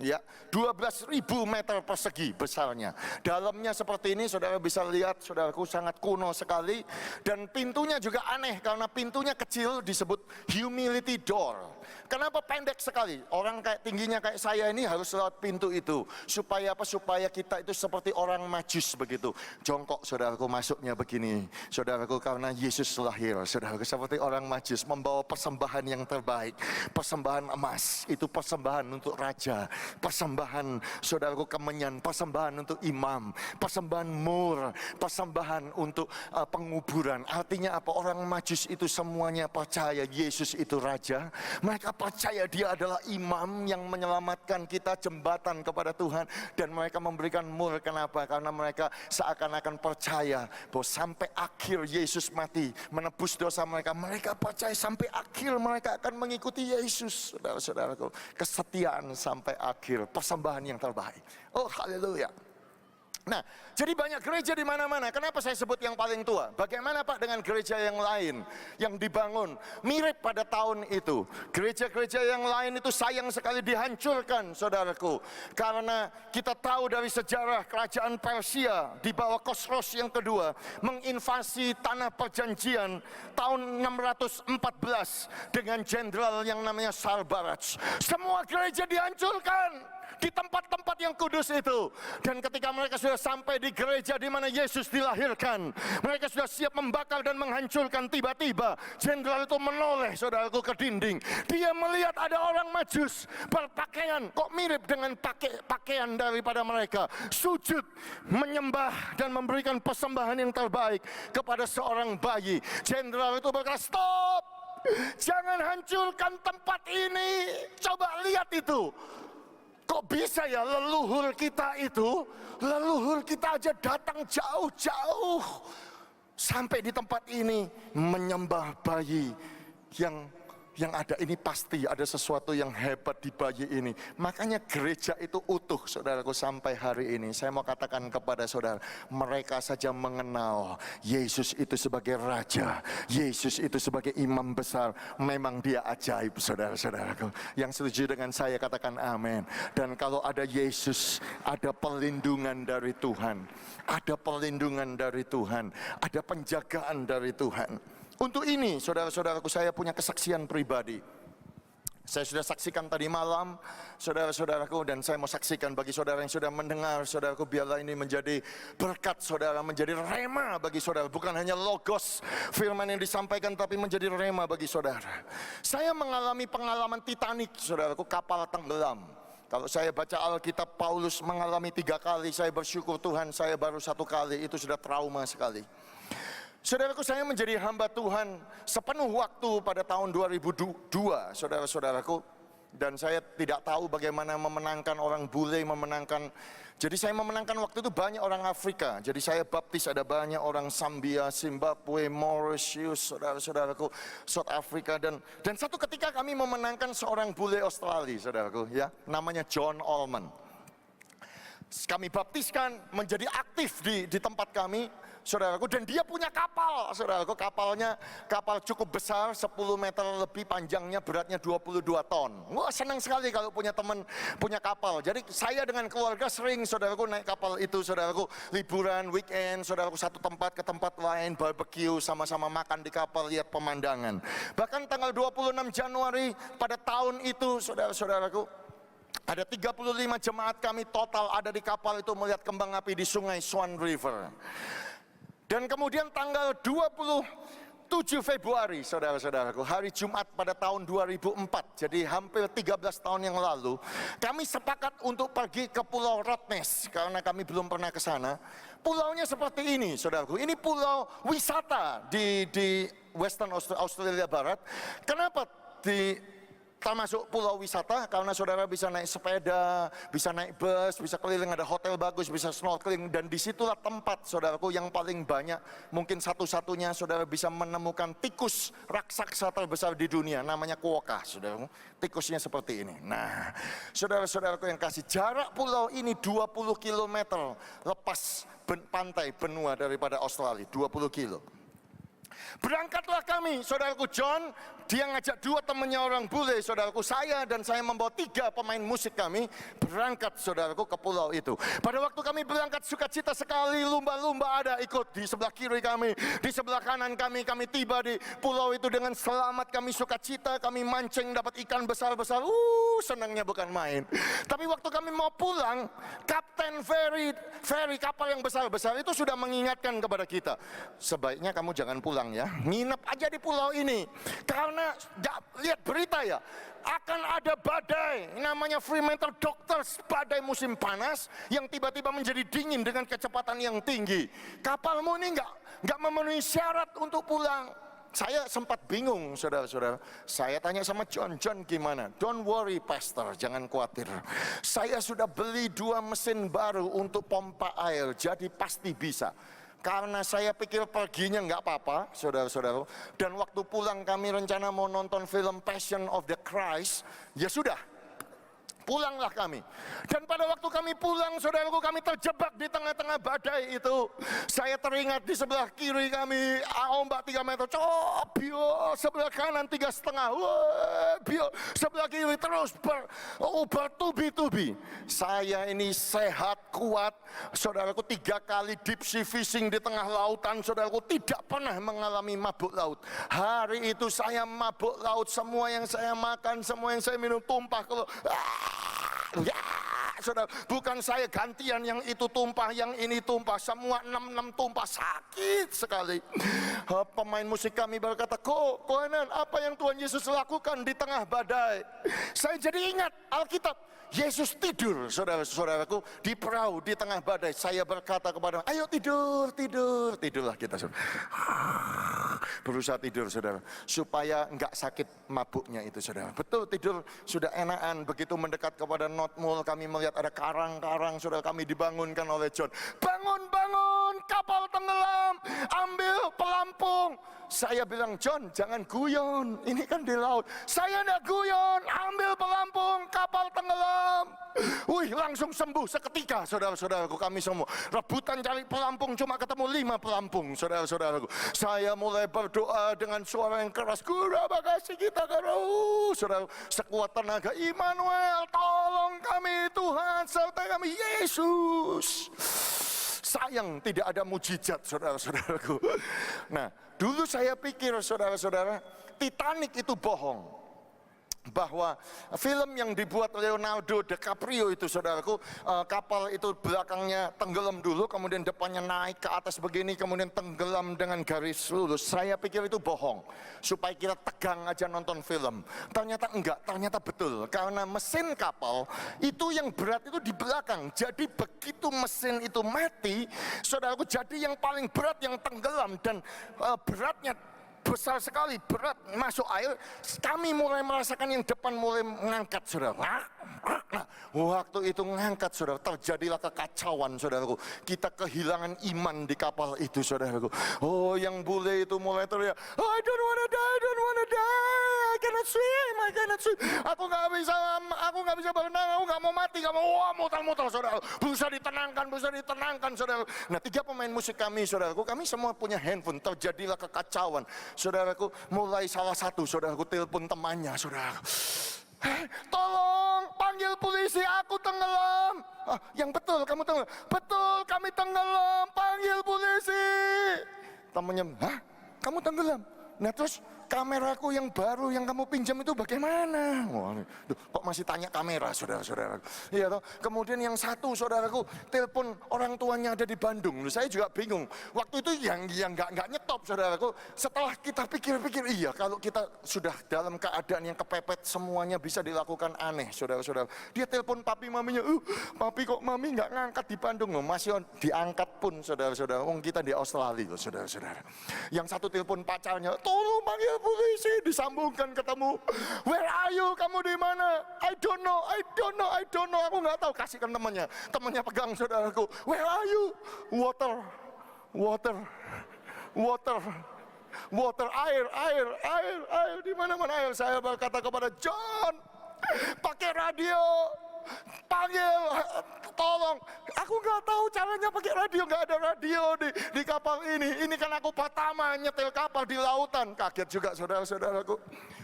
Ya, 12.000 meter persegi besarnya. Dalamnya seperti ini, saudara bisa lihat, saudaraku, sangat kuno sekali. Dan pintunya juga aneh, karena pintunya kecil, disebut humility door. Kenapa pendek sekali? Orang tingginya kayak saya ini harus lewat pintu itu. Supaya apa? Supaya kita itu seperti orang majus begitu. Jongkok, saudaraku, masuknya begini. Saudaraku, karena Yesus lahir, saudaraku, seperti orang majus, membawa persembahan yang terbaik. Persembahan emas, itu persembahan untuk raja. Persembahan, saudaraku, kemenyan, persembahan untuk imam, persembahan mur, persembahan untuk penguburan. Artinya apa? Orang majus itu semuanya percaya Yesus itu raja. Mereka percaya dia adalah imam yang menyelamatkan kita, jembatan kepada Tuhan. Dan mereka memberikan mur. Kenapa? Karena mereka seakan-akan percaya bahwa sampai akhir Yesus mati menebus dosa mereka. Mereka percaya sampai akhir mereka akan mengikuti Yesus. Saudara-saudaraku, kesetiaan sampai akhir, persembahan yang terbaik. Oh, haleluya. Nah, jadi banyak gereja di mana-mana. Kenapa saya sebut yang paling tua? Bagaimana Pak dengan gereja yang lain yang dibangun mirip pada tahun itu? Gereja-gereja yang lain itu sayang sekali dihancurkan, saudaraku. Karena kita tahu dari sejarah kerajaan Persia di bawah Khosrow yang kedua menginvasi tanah perjanjian tahun 614 dengan jenderal yang namanya Sarbaraj. Semua gereja dihancurkan di tempat-tempat yang kudus itu. Dan ketika mereka sudah sampai di gereja di mana Yesus dilahirkan, mereka sudah siap membakar dan menghancurkan. Tiba-tiba jenderal itu menoleh, saudaraku, ke dinding. Dia melihat ada orang Majus berpakaian kok mirip dengan pakaian daripada mereka, sujud, menyembah dan memberikan persembahan yang terbaik kepada seorang bayi. Jenderal itu berkata, stop, jangan hancurkan tempat ini. Coba lihat itu. Kok bisa ya leluhur kita itu, leluhur kita aja datang jauh-jauh sampai di tempat ini menyembah bayi yang ada. Ini pasti ada sesuatu yang hebat di bayi ini. Makanya gereja itu utuh, saudaraku, sampai hari ini. Saya mau katakan kepada saudara, mereka saja mengenal Yesus itu sebagai raja, Yesus itu sebagai imam besar. Memang dia ajaib, saudara-saudaraku. Yang setuju dengan saya katakan amin. Dan kalau ada Yesus, ada perlindungan dari Tuhan, ada perlindungan dari Tuhan, ada penjagaan dari Tuhan. Untuk ini, saudara-saudaraku, saya punya kesaksian pribadi. Saya sudah saksikan tadi malam, saudara-saudaraku, dan saya mau saksikan bagi saudara yang sudah mendengar, saudaraku, biarlah ini menjadi berkat saudara, menjadi rema bagi saudara. Bukan hanya logos firman yang disampaikan, tapi menjadi rema bagi saudara. Saya mengalami pengalaman Titanic, saudaraku, kapal tenggelam. Kalau saya baca Alkitab, Paulus mengalami 3 kali. Saya bersyukur Tuhan, saya baru 1 kali, itu sudah trauma sekali. Saudaraku, saya menjadi hamba Tuhan sepenuh waktu pada tahun 2002, saudara-saudaraku. Dan saya tidak tahu bagaimana memenangkan orang bule, jadi saya memenangkan waktu itu banyak orang Afrika. Jadi saya baptis ada banyak orang Zambia, Zimbabwe, Mauritius, saudara-saudaraku, South Africa. Dan satu ketika kami memenangkan seorang bule Australia, saudaraku, ya, namanya John Allman. Kami baptiskan menjadi aktif di tempat kami, saudaraku, dan dia punya kapal, saudaraku. Kapalnya kapal cukup besar, 10 meter lebih panjangnya, beratnya 22 ton. Wah, senang sekali kalau punya teman punya kapal. Jadi saya dengan keluarga sering, saudaraku, naik kapal itu, saudaraku, liburan, weekend, saudaraku, satu tempat ke tempat lain, barbecue, sama-sama makan di kapal, lihat pemandangan. Bahkan tanggal 26 Januari pada tahun itu, saudara-saudaraku, ada 35 jemaat kami total ada di kapal itu melihat kembang api di sungai Swan River. Dan kemudian tanggal 27 Februari, saudara-saudaraku, hari Jumat pada tahun 2004, jadi hampir 13 tahun yang lalu, kami sepakat untuk pergi ke Pulau Rottnest, karena kami belum pernah ke sana. Pulaunya seperti ini, saudaraku, ini pulau wisata di Western Australia Barat. Kenapa termasuk pulau wisata? Karena saudara bisa naik sepeda, bisa naik bus, bisa keliling, ada hotel bagus, bisa snorkeling. Dan disitulah tempat, saudaraku, yang paling banyak, mungkin satu-satunya saudara bisa menemukan tikus raksasa terbesar di dunia, namanya quokka, saudaraku. Tikusnya seperti ini. Nah, saudara-saudaraku yang kasih, jarak pulau ini 20 km lepas pantai benua daripada Australia, 20 kilo. Berangkatlah kami, saudaraku, John Dia ngajak 2 temannya orang bule, saudaraku. Saya membawa 3 pemain musik kami berangkat, saudaraku, ke pulau itu. Pada waktu kami berangkat, sukacita sekali, lumba-lumba ada ikut di sebelah kiri kami, di sebelah kanan kami tiba di pulau itu dengan selamat. Kami sukacita, kami mancing dapat ikan besar-besar. Senangnya bukan main. Tapi waktu kami mau pulang, kapten ferry kapal yang besar-besar itu sudah mengingatkan kepada kita, sebaiknya kamu jangan pulang ya, nginep aja di pulau ini, karena lihat berita ya, akan ada badai namanya Fremantle Doctors, badai musim panas yang tiba-tiba menjadi dingin dengan kecepatan yang tinggi. Kapalmu ini nggak memenuhi syarat untuk pulang. Saya sempat bingung, saudara-saudara. Saya tanya sama John gimana? Don't worry pastor, jangan khawatir. Saya sudah beli 2 mesin baru untuk pompa air, jadi pasti bisa. Karena saya pikir perginya nggak apa-apa, saudara-saudara. Dan waktu pulang kami rencana mau nonton film Passion of the Christ. Ya sudah, pulanglah kami. Dan pada waktu kami pulang, saudaraku, kami terjebak di tengah-tengah badai itu. Saya teringat di sebelah kiri kami ombak 3 meter, bio, sebelah kanan 3,5, bio, sebelah kiri terus bertubi-tubi. Saya ini sehat, kuat, saudaraku, 3 kali deep sea fishing di tengah lautan, saudaraku, tidak pernah mengalami mabuk laut. Hari itu saya mabuk laut, semua yang saya makan, semua yang saya minum tumpah kalau ya, saudara, bukan saya gantian yang itu tumpah, yang ini tumpah, semua 6 tumpah, sakit sekali. Pemain musik kami berkata, Kohenan, apa yang Tuhan Yesus lakukan di tengah badai? Saya jadi ingat Alkitab, Yesus tidur, saudara-saudaraku, di perahu di tengah badai. Saya berkata kepada, ayo tidurlah kita, saudara. Berusaha tidur, saudara, supaya enggak sakit mabuknya itu, saudara. Betul, tidur sudah enakan. Begitu mendekat kepada North Mall, kami melihat ada karang-karang, saudara, kami dibangunkan oleh John. Bangun, kapal tenggelam, ambil pelampung. Saya bilang, John, jangan guyon, ini kan di laut. Saya enggak guyon, ambil pelampung, kapal tenggelam. Wih, langsung sembuh seketika, saudara-saudaraku, kami semua. Rebutan cari pelampung, cuma ketemu 5 pelampung, saudara-saudaraku. Saya mulai berdoa dengan suara yang keras, Gura bakasi kita karau, saudara, sekuat tenaga, Immanuel, tolong kami Tuhan, sertai kami Yesus. Sayang tidak ada mujizat, saudara-saudaraku. Nah, dulu saya pikir, saudara-saudara, Titanic itu bohong. Bahwa film yang dibuat Leonardo DiCaprio itu, saudaraku, kapal itu belakangnya tenggelam dulu, kemudian depannya naik ke atas begini, kemudian tenggelam dengan garis lurus. Saya pikir itu bohong, supaya kita tegang aja nonton film. Ternyata enggak, ternyata betul. Karena mesin kapal itu yang berat itu di belakang. Jadi begitu mesin itu mati, saudaraku, jadi yang paling berat yang tenggelam, dan beratnya besar sekali, berat masuk air. Kami mulai merasakan yang depan mulai mengangkat, saudara. Nah, waktu itu mengangkat, saudara, terjadilah kekacauan, saudaraku. Kita kehilangan iman di kapal itu, saudaraku. Oh, yang bule itu mulai teriak, I don't wanna die, I cannot swim. Aku nggak bisa berenang, aku nggak mau mati, nggak mau. Wah, muter-muter, saudara. Berusaha ditenangkan, saudara. Nah, 3 pemain musik kami, saudaraku, kami semua punya handphone. Terjadilah kekacauan. Saudaraku, mulai salah satu, saudaraku, telepon temannya, saudara. Tolong panggil polisi, aku tenggelam. Yang betul, kamu tenggelam. Betul, kami tenggelam, panggil polisi. Temannya, kamu tenggelam? Nah, terus kameraku yang baru yang kamu pinjam itu bagaimana? Wah, kok masih tanya kamera, saudara-saudara? Iya toh. Kemudian yang satu, saudaraku, telepon orang tuanya ada di Bandung. Saya juga bingung. Waktu itu yang nggak nyetop, saudaraku. Setelah kita pikir-pikir, iya, kalau kita sudah dalam keadaan yang kepepet, semuanya bisa dilakukan aneh, saudara-saudara. Dia telepon papi maminya, papi kok mami nggak ngangkat di Bandung? Loh, masih diangkat pun, saudara-saudara. Kita di Australia, loh, saudara-saudara. Yang satu telepon pacarnya, tolong panggil polisi, disambungkan ketemu. Where are you? Kamu di mana? I don't know. Aku nggak tahu. Kasihkan temannya. Temannya pegang, saudaraku. Where are you? Water, air. Di mana air? Saya berkata kepada John, pakai radio. Panggil, tolong. Aku nggak tahu caranya pakai radio, nggak ada radio di kapal ini. Ini kan aku pertama nyetel kapal di lautan. Kaget juga, saudara-saudaraku.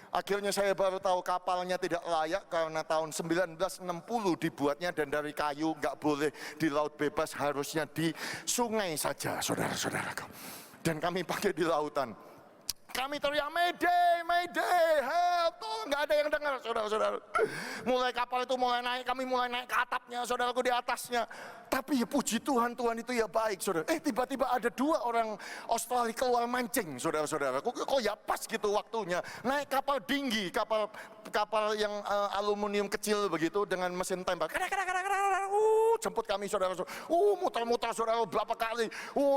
Akhirnya saya baru tahu kapalnya tidak layak karena tahun 1960 dibuatnya, dan dari kayu, nggak boleh di laut bebas, harusnya di sungai saja, saudara-saudaraku. Dan kami pakai di lautan. Kami teriak, Mayday, Mayday, help, nggak ada yang dengar, saudara-saudara. Mulai kapal itu mulai naik, kami mulai naik ke atapnya, saudaraku, di atasnya. Tapi ya puji Tuhan, Tuhan itu ya baik, saudara. Tiba-tiba ada 2 orang Australia keluar mancing, saudara-saudara. Kok ya pas gitu waktunya. Naik kapal tinggi, kapal yang aluminium kecil begitu dengan mesin tembak. Jemput kami, saudara-saudara. Muter-muter, saudara, berapa kali.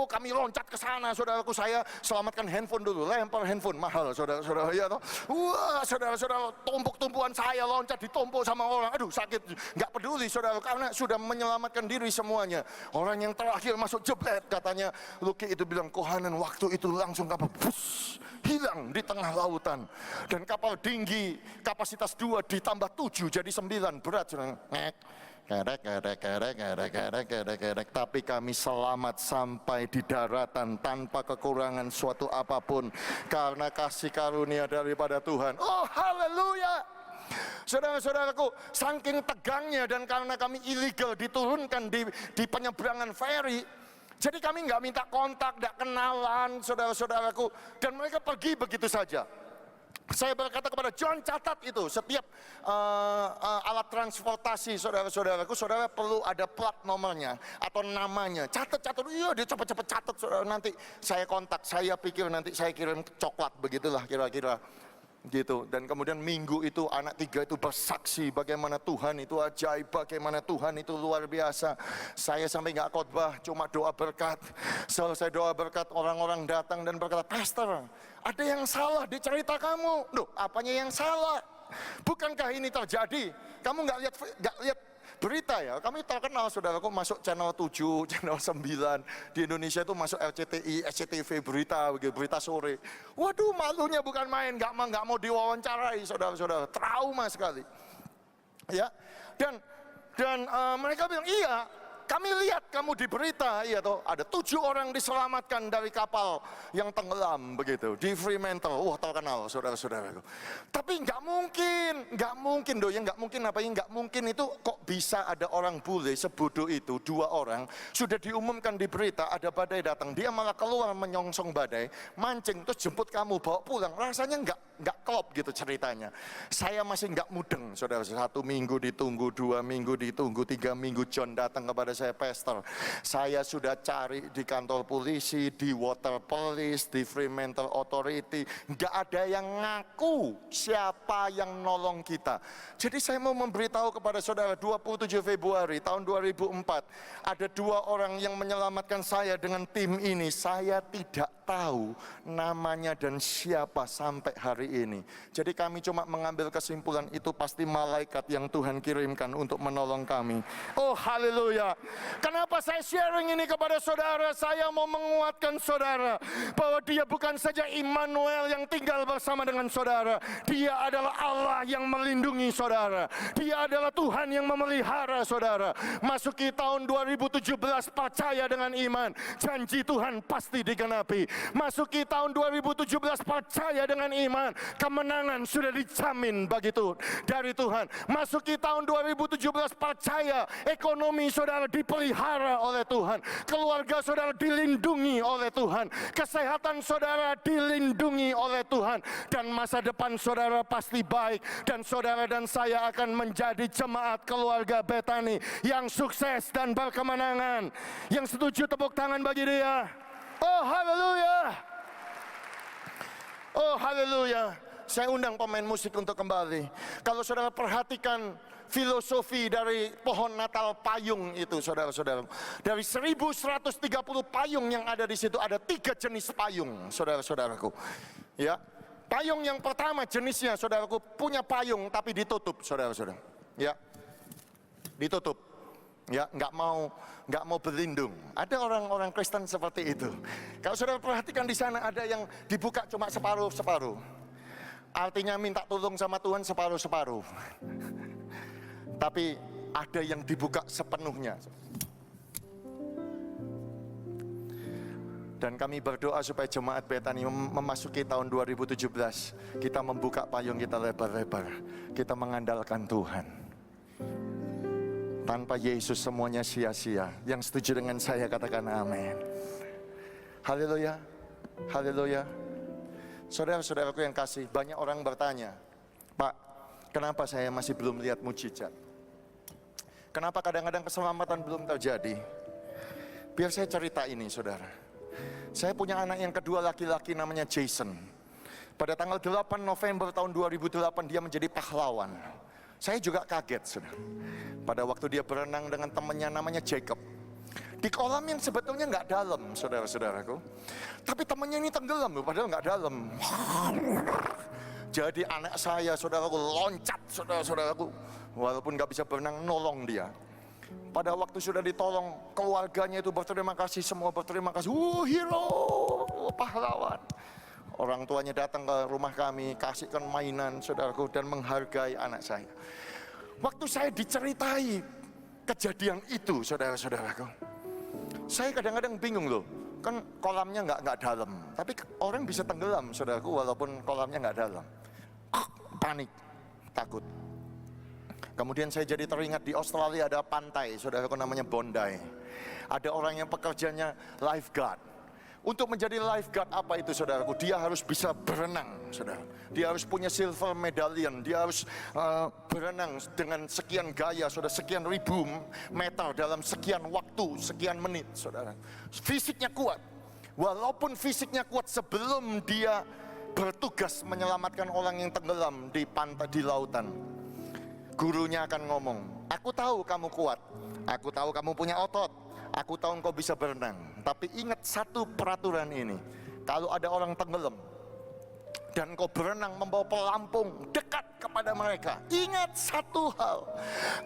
Kami loncat ke sana, saudaraku. Saya selamatkan handphone dulu, lempar handphone, mahal, saudara-saudara. Ya toh. Wah, saudara-saudara, tumpuk-tumpuan saya loncat, ditumpuk sama orang. Aduh, sakit. Nggak peduli, saudara, karena sudah menyelamatkan diri semuanya. Orang yang terakhir masuk jebret, katanya Luki itu bilang, Kohanan, waktu itu langsung kapal hilang di tengah lautan. Dan kapal tinggi, kapasitas 2 ditambah 7 jadi 9, berat, saudara. Kerek. Tapi kami selamat sampai di daratan tanpa kekurangan suatu apapun, karena kasih karunia daripada Tuhan. Oh, haleluya. Saudara-saudaraku, saking tegangnya dan karena kami illegal diturunkan di penyeberangan ferry, jadi kami nggak minta kontak, nggak kenalan, saudara-saudaraku, dan mereka pergi begitu saja. Saya berkata kepada John, catat itu, setiap alat transportasi, saudara-saudaraku, saudara perlu ada plat nomornya atau namanya. Catat, iya, dia cepet-cepet catat, saudara. Nanti saya kontak, saya pikir nanti saya kirim coklat, begitulah kira-kira. Gitu. Dan kemudian minggu itu anak 3 itu bersaksi bagaimana Tuhan itu ajaib, bagaimana Tuhan itu luar biasa. Saya sampai nggak khotbah, cuma doa berkat. Selesai doa berkat, orang-orang datang dan berkata, Pastor, ada yang salah di cerita kamu. Loh, apanya yang salah? Bukankah ini terjadi? Kamu nggak lihat berita ya? Kami terkenal, saudaraku, masuk channel 7, channel 9. Di Indonesia itu masuk RCTI, SCTV, berita sore. Waduh, malunya bukan main, nggak mau diwawancarai, saudara-saudara. Trauma sekali. Ya, dan mereka bilang, iya, kami lihat kamu di berita, iya toh, ada 7 orang diselamatkan dari kapal yang tenggelam begitu di Fremantle. Wah, terkenal, saudara-saudara. Tapi nggak mungkin doh, yang nggak mungkin apa yang nggak mungkin itu kok bisa ada orang bule sebodoh itu, 2 orang sudah diumumkan di berita ada badai datang, dia malah keluar menyongsong badai, mancing terus jemput kamu bawa pulang. Rasanya nggak klop gitu ceritanya. Saya masih nggak mudeng, saudara. 1 minggu ditunggu, 2 minggu ditunggu, 3 minggu John datang kepada saya, Pastor, saya sudah cari di kantor polisi, di Water Police, di Fremantle Authority, nggak ada yang ngaku siapa yang nolong kita. Jadi saya mau memberitahu kepada saudara, 27 Februari tahun 2004 ada 2 orang yang menyelamatkan saya dengan tim ini. Saya tidak tahu namanya dan siapa sampai hari ini. Jadi kami cuma mengambil kesimpulan itu pasti malaikat yang Tuhan kirimkan untuk menolong kami. Oh, haleluya. Kenapa saya sharing ini kepada saudara? Saya mau menguatkan saudara bahwa dia bukan saja Immanuel yang tinggal bersama dengan saudara. Dia adalah Allah yang melindungi saudara. Dia adalah Tuhan yang memelihara saudara. Masuki tahun 2017, percaya dengan iman, janji Tuhan pasti digenapi. Masuki tahun 2017, percaya dengan iman, kemenangan sudah dijamin bagi Tuhan dari Tuhan. Masuki tahun 2017, percaya ekonomi saudara dipelihara oleh Tuhan, keluarga saudara dilindungi oleh Tuhan, kesehatan saudara dilindungi oleh Tuhan, dan masa depan saudara pasti baik, dan saudara dan saya akan menjadi jemaat keluarga Betani yang sukses dan berkemenangan. Yang setuju tepuk tangan bagi dia. Oh, haleluya. Oh, haleluya. Saya undang pemain musik untuk kembali. Kalau saudara perhatikan filosofi dari pohon Natal payung itu, saudara-saudara, dari 1130 payung yang ada di situ, ada 3 jenis payung, saudara-saudaraku. Ya, payung yang pertama jenisnya, saudaraku, punya payung tapi ditutup, saudara-saudara. Ya, ditutup. Ya, nggak mau berlindung. Ada orang-orang Kristen seperti itu. Kalau saudara perhatikan di sana ada yang dibuka cuma separuh-separuh. Artinya minta tolong sama Tuhan separuh-separuh. Tapi ada yang dibuka sepenuhnya. Dan kami berdoa supaya jemaat Betani memasuki tahun 2017, kita membuka payung kita lebar-lebar. Kita mengandalkan Tuhan. Tanpa Yesus semuanya sia-sia. Yang setuju dengan saya katakan amin. Haleluya, haleluya. Saudara-saudaraku yang kasih, banyak orang bertanya, Pak, kenapa saya masih belum lihat mujizat? Kenapa kadang-kadang keselamatan belum terjadi? Biar saya cerita ini, saudara. Saya punya anak yang kedua laki-laki namanya Jason. Pada tanggal 8 November tahun 2008 dia menjadi pahlawan. Saya juga kaget, saudara. Pada waktu dia berenang dengan temannya namanya Jacob. Di kolam yang sebetulnya nggak dalam, saudara-saudaraku. Tapi temannya ini tenggelam, padahal nggak dalam. Jadi anak saya, saudaraku, loncat, saudara-saudaraku. Walaupun nggak bisa berenang, nolong dia. Pada waktu sudah ditolong, keluarganya itu berterima kasih, semua berterima kasih. Hero, pahlawan. Orang tuanya datang ke rumah kami, kasihkan mainan, saudaraku, dan menghargai anak saya. Waktu saya diceritai kejadian itu, saudara-saudaraku, saya kadang-kadang bingung loh. Kan kolamnya nggak dalam, tapi orang bisa tenggelam, saudaraku, walaupun kolamnya nggak dalam. Panik, takut. Kemudian saya jadi teringat di Australia ada pantai, saudaraku, namanya Bondi. Ada orang yang pekerjaannya lifeguard. Untuk menjadi lifeguard apa itu, saudaraku? Dia harus bisa berenang, saudara. Dia harus punya silver medallion. Dia harus berenang dengan sekian gaya, saudara, sekian ribu meter dalam sekian waktu, sekian menit, saudara. Fisiknya kuat. Walaupun fisiknya kuat, sebelum dia bertugas menyelamatkan orang yang tenggelam di pantai, di lautan, gurunya akan ngomong, aku tahu kamu kuat, aku tahu kamu punya otot, aku tahu engkau bisa berenang. Tapi ingat satu peraturan ini, kalau ada orang tenggelam dan engkau berenang membawa pelampung dekat kepada mereka, ingat satu hal,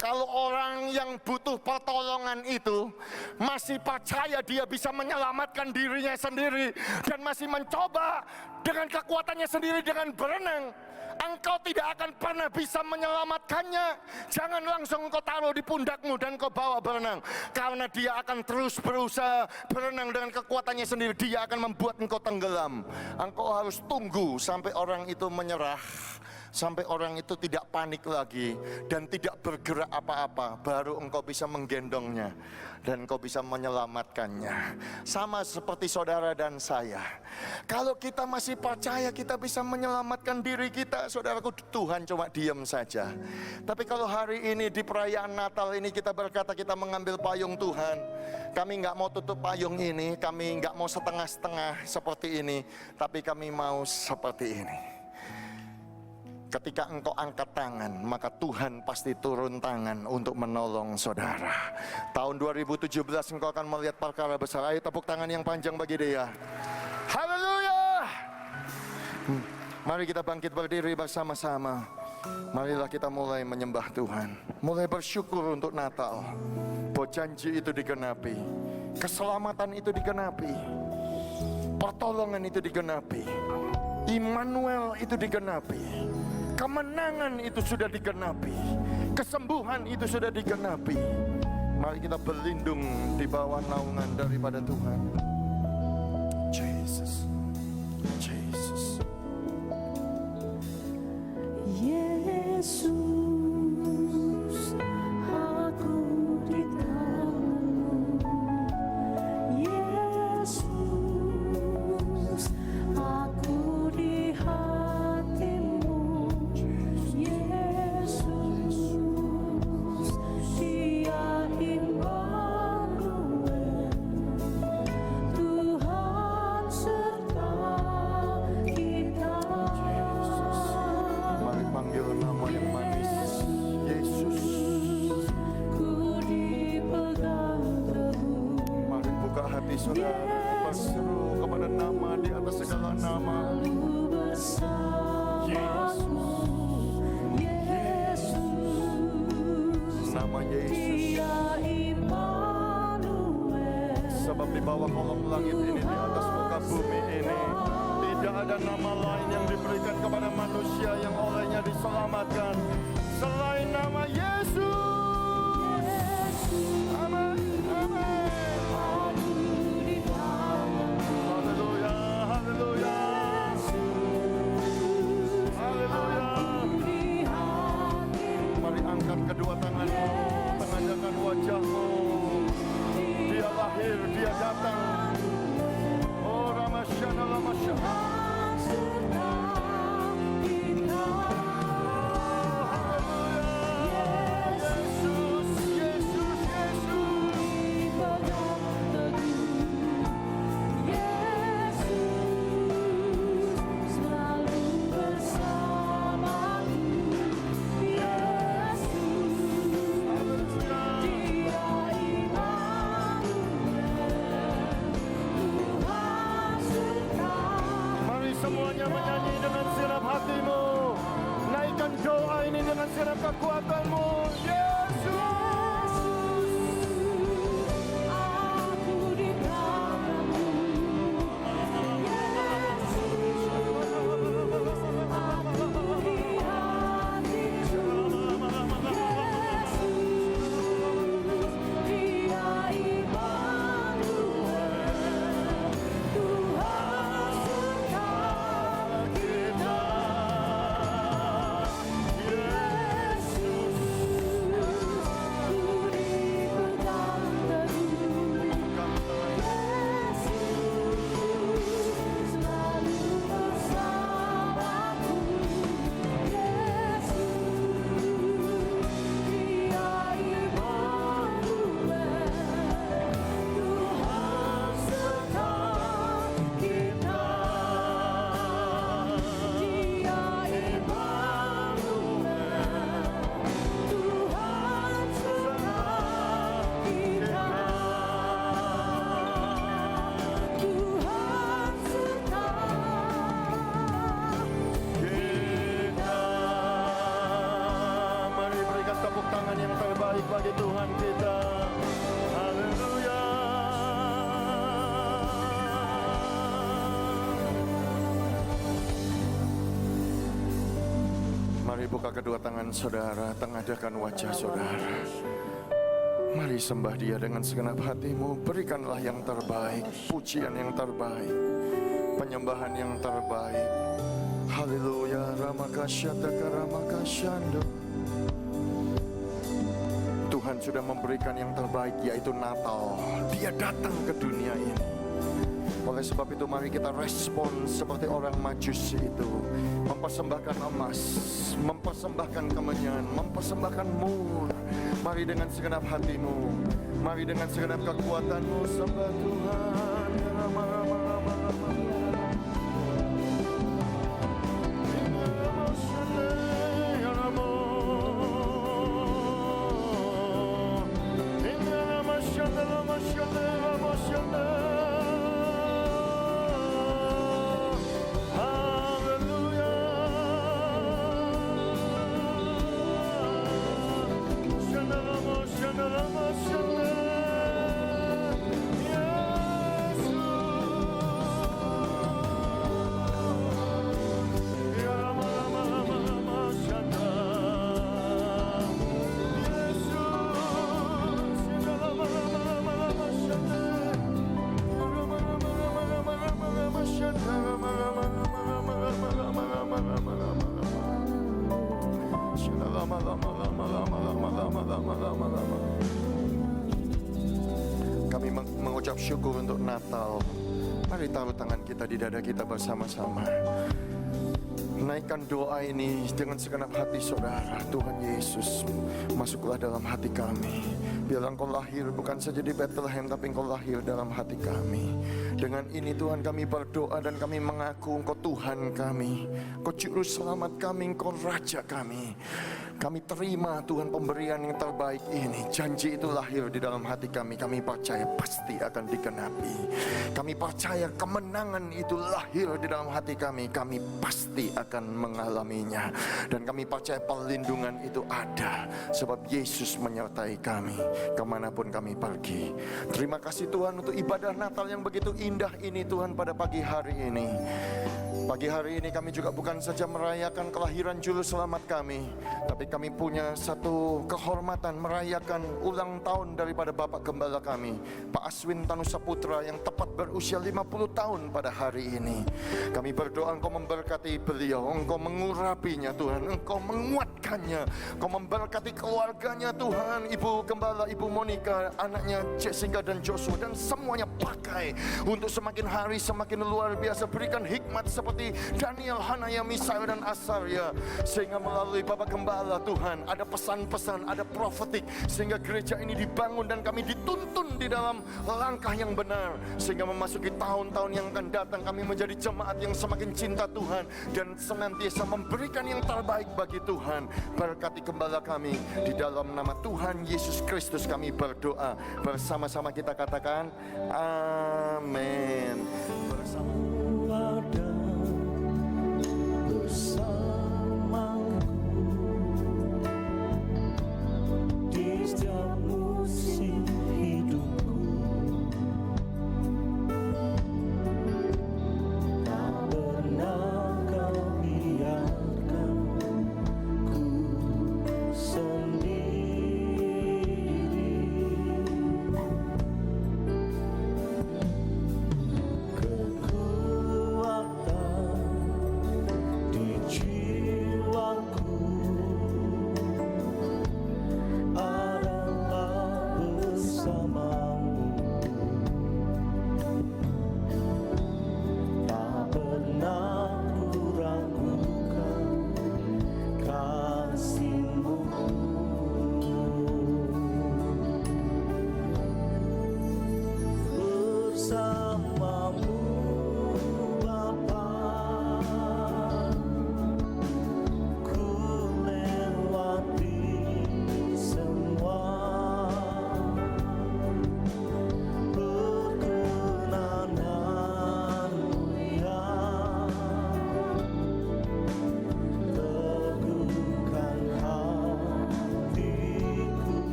kalau orang yang butuh pertolongan itu masih percaya dia bisa menyelamatkan dirinya sendiri dan masih mencoba dengan kekuatannya sendiri dengan berenang, engkau tidak akan pernah bisa menyelamatkannya. Jangan langsung engkau taruh di pundakmu dan engkau bawa berenang, karena dia akan terus berusaha berenang dengan kekuatannya sendiri. Dia akan membuat engkau tenggelam. Engkau harus tunggu sampai orang itu menyerah, sampai orang itu tidak panik lagi dan tidak bergerak apa-apa, baru engkau bisa menggendongnya dan engkau bisa menyelamatkannya. Sama seperti saudara dan saya, kalau kita masih percaya kita bisa menyelamatkan diri kita, saudaraku, Tuhan cuma diam saja. Tapi kalau hari ini di perayaan Natal ini kita berkata kita mengambil payung Tuhan, kami nggak mau tutup payung ini, kami nggak mau setengah-setengah seperti ini, tapi kami mau seperti ini. Ketika engkau angkat tangan, maka Tuhan pasti turun tangan untuk menolong saudara. Tahun 2017 engkau akan melihat perkara besar. Ayo tepuk tangan yang panjang bagi dia. Haleluya. Mari kita bangkit berdiri bersama-sama. Marilah kita mulai menyembah Tuhan, mulai bersyukur untuk Natal, bahwa janji itu digenapi, keselamatan itu digenapi, pertolongan itu digenapi, Immanuel itu digenapi, kemenangan itu sudah digenapi, kesembuhan itu sudah digenapi. Mari kita berlindung di bawah naungan daripada Tuhan. Jesus, Jesus. Yesus, aku di tangan-Mu. Yesus, aku di hati-Mu. Yesus, Dia Immanuel, Tuhan serta kita. Mari panggil nama yang manis, Yesus. Ku dipegang teguh. Mari buka hati saudara, berseru kepada nama di atas segala nama. Nama Yesus. Sebab di bawah kolong langit ini, di atas muka bumi ini, tidak ada nama lain yang diberikan kepada manusia yang olehnya diselamatkan selain nama Yesus. Amin, amin. semuanya menyanyi dengan sirap hatimu. Naikkan doa ini dengan sirap kekuatanmu. Yesus. Bagi Tuhan kita. Haleluya. Mari buka kedua tangan saudara, tengadahkan wajah saudara. Mari sembah Dia dengan segenap hatimu. Berikanlah yang terbaik, pujian yang terbaik, penyembahan yang terbaik. Haleluya. Ramakasyataka ramakasyando. Tuhan sudah memberikan yang terbaik, yaitu Natal. Dia datang ke dunia ini. Oleh sebab itu mari kita respon seperti orang Majusi itu. Mempersembahkan emas, mempersembahkan kemenyan, mempersembahkan mur. Mari dengan segenap hatimu, mari dengan segenap kekuatanmu sembah Tuhan. Kami mengucap syukur untuk Natal. Mari taruh tangan kita di dada kita bersama-sama. Naikkan doa ini dengan segenap hati saudara. Tuhan Yesus, masuklah dalam hati kami. Biar Engkau lahir bukan saja di Bethlehem, tapi Engkau lahir dalam hati kami. Dengan ini Tuhan kami berdoa dan kami mengaku Engkau Tuhan kami, Engkau Juru Selamat kami, Engkau Raja kami. Kami terima Tuhan pemberian yang terbaik ini. Janji itu lahir di dalam hati kami. Kami percaya pasti akan digenapi. Kami percaya kemenangan itu lahir di dalam hati kami. Kami pasti akan mengalaminya. Dan kami percaya perlindungan itu ada. Sebab Yesus menyertai kami kemanapun kami pergi. Terima kasih Tuhan untuk ibadah Natal yang begitu indah ini Tuhan pada pagi hari ini. Pagi hari ini kami juga bukan saja merayakan kelahiran Juru Selamat kami, tapi kami punya satu kehormatan merayakan ulang tahun daripada Bapak Gembala kami, Pak Aswin Tanusaputra, yang tepat berusia 50 tahun pada hari ini. Kami berdoa Engkau memberkati beliau, Engkau mengurapinya Tuhan, Engkau menguatkannya, Engkau memberkati keluarganya Tuhan, Ibu Gembala, Ibu Monica, anaknya Jessica dan Joshua, dan semuanya pakai untuk semakin hari semakin luar biasa. Berikan hikmat seperti Daniel, Hanaya, Misael dan Asarya, sehingga melalui Bapak Gembala Tuhan ada pesan-pesan, ada profetik, sehingga gereja ini dibangun dan kami dituntun di dalam langkah yang benar, sehingga memasuki tahun-tahun yang akan datang kami menjadi jemaat yang semakin cinta Tuhan dan senantiasa memberikan yang terbaik bagi Tuhan. Berkati Gembala kami, di dalam nama Tuhan Yesus Kristus kami berdoa. Bersama-sama kita katakan amin. Bersama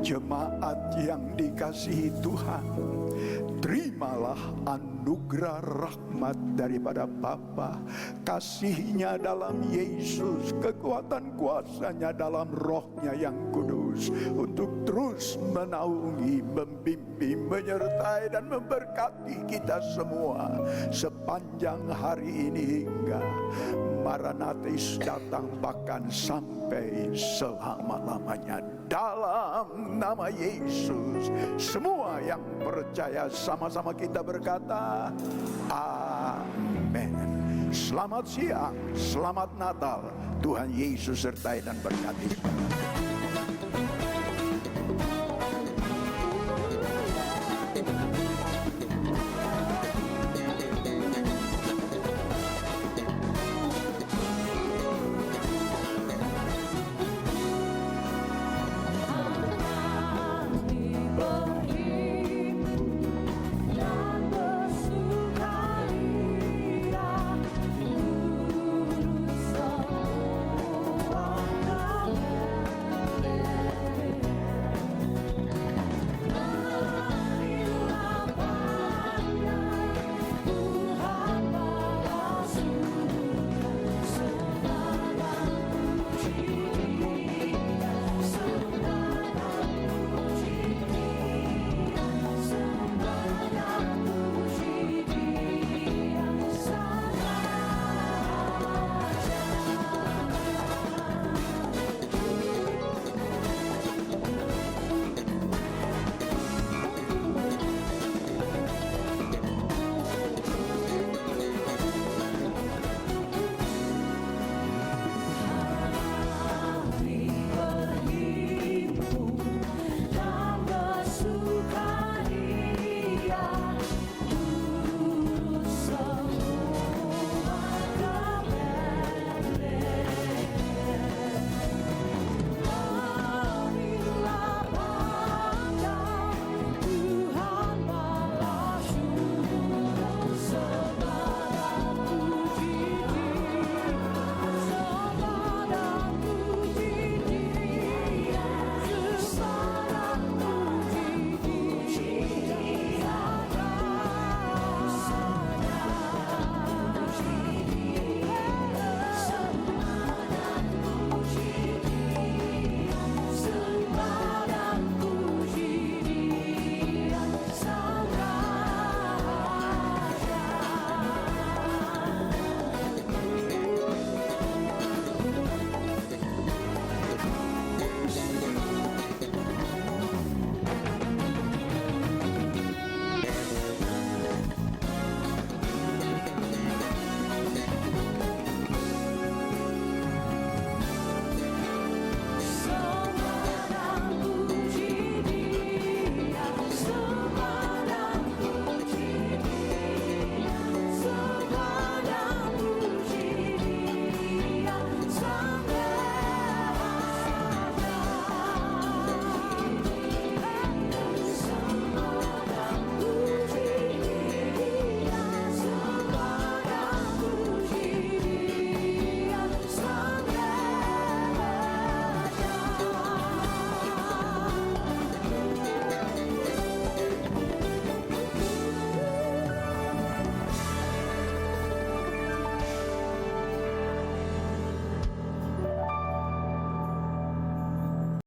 Jemaat yang dikasihi Tuhan, terimalah anugerah rahmat daripada Bapa, kasihnya dalam Yesus, kekuatan kuasanya dalam Rohnya yang kudus, untuk terus menaungi, membimbing, menyertai dan memberkati kita semua sepanjang hari ini hingga Maranatis datang, bahkan sampai selama-lamanya. Dalam nama Yesus, semua yang percaya sama-sama kita berkata amin. Selamat siang, selamat Natal. Tuhan Yesus sertai dan berkati.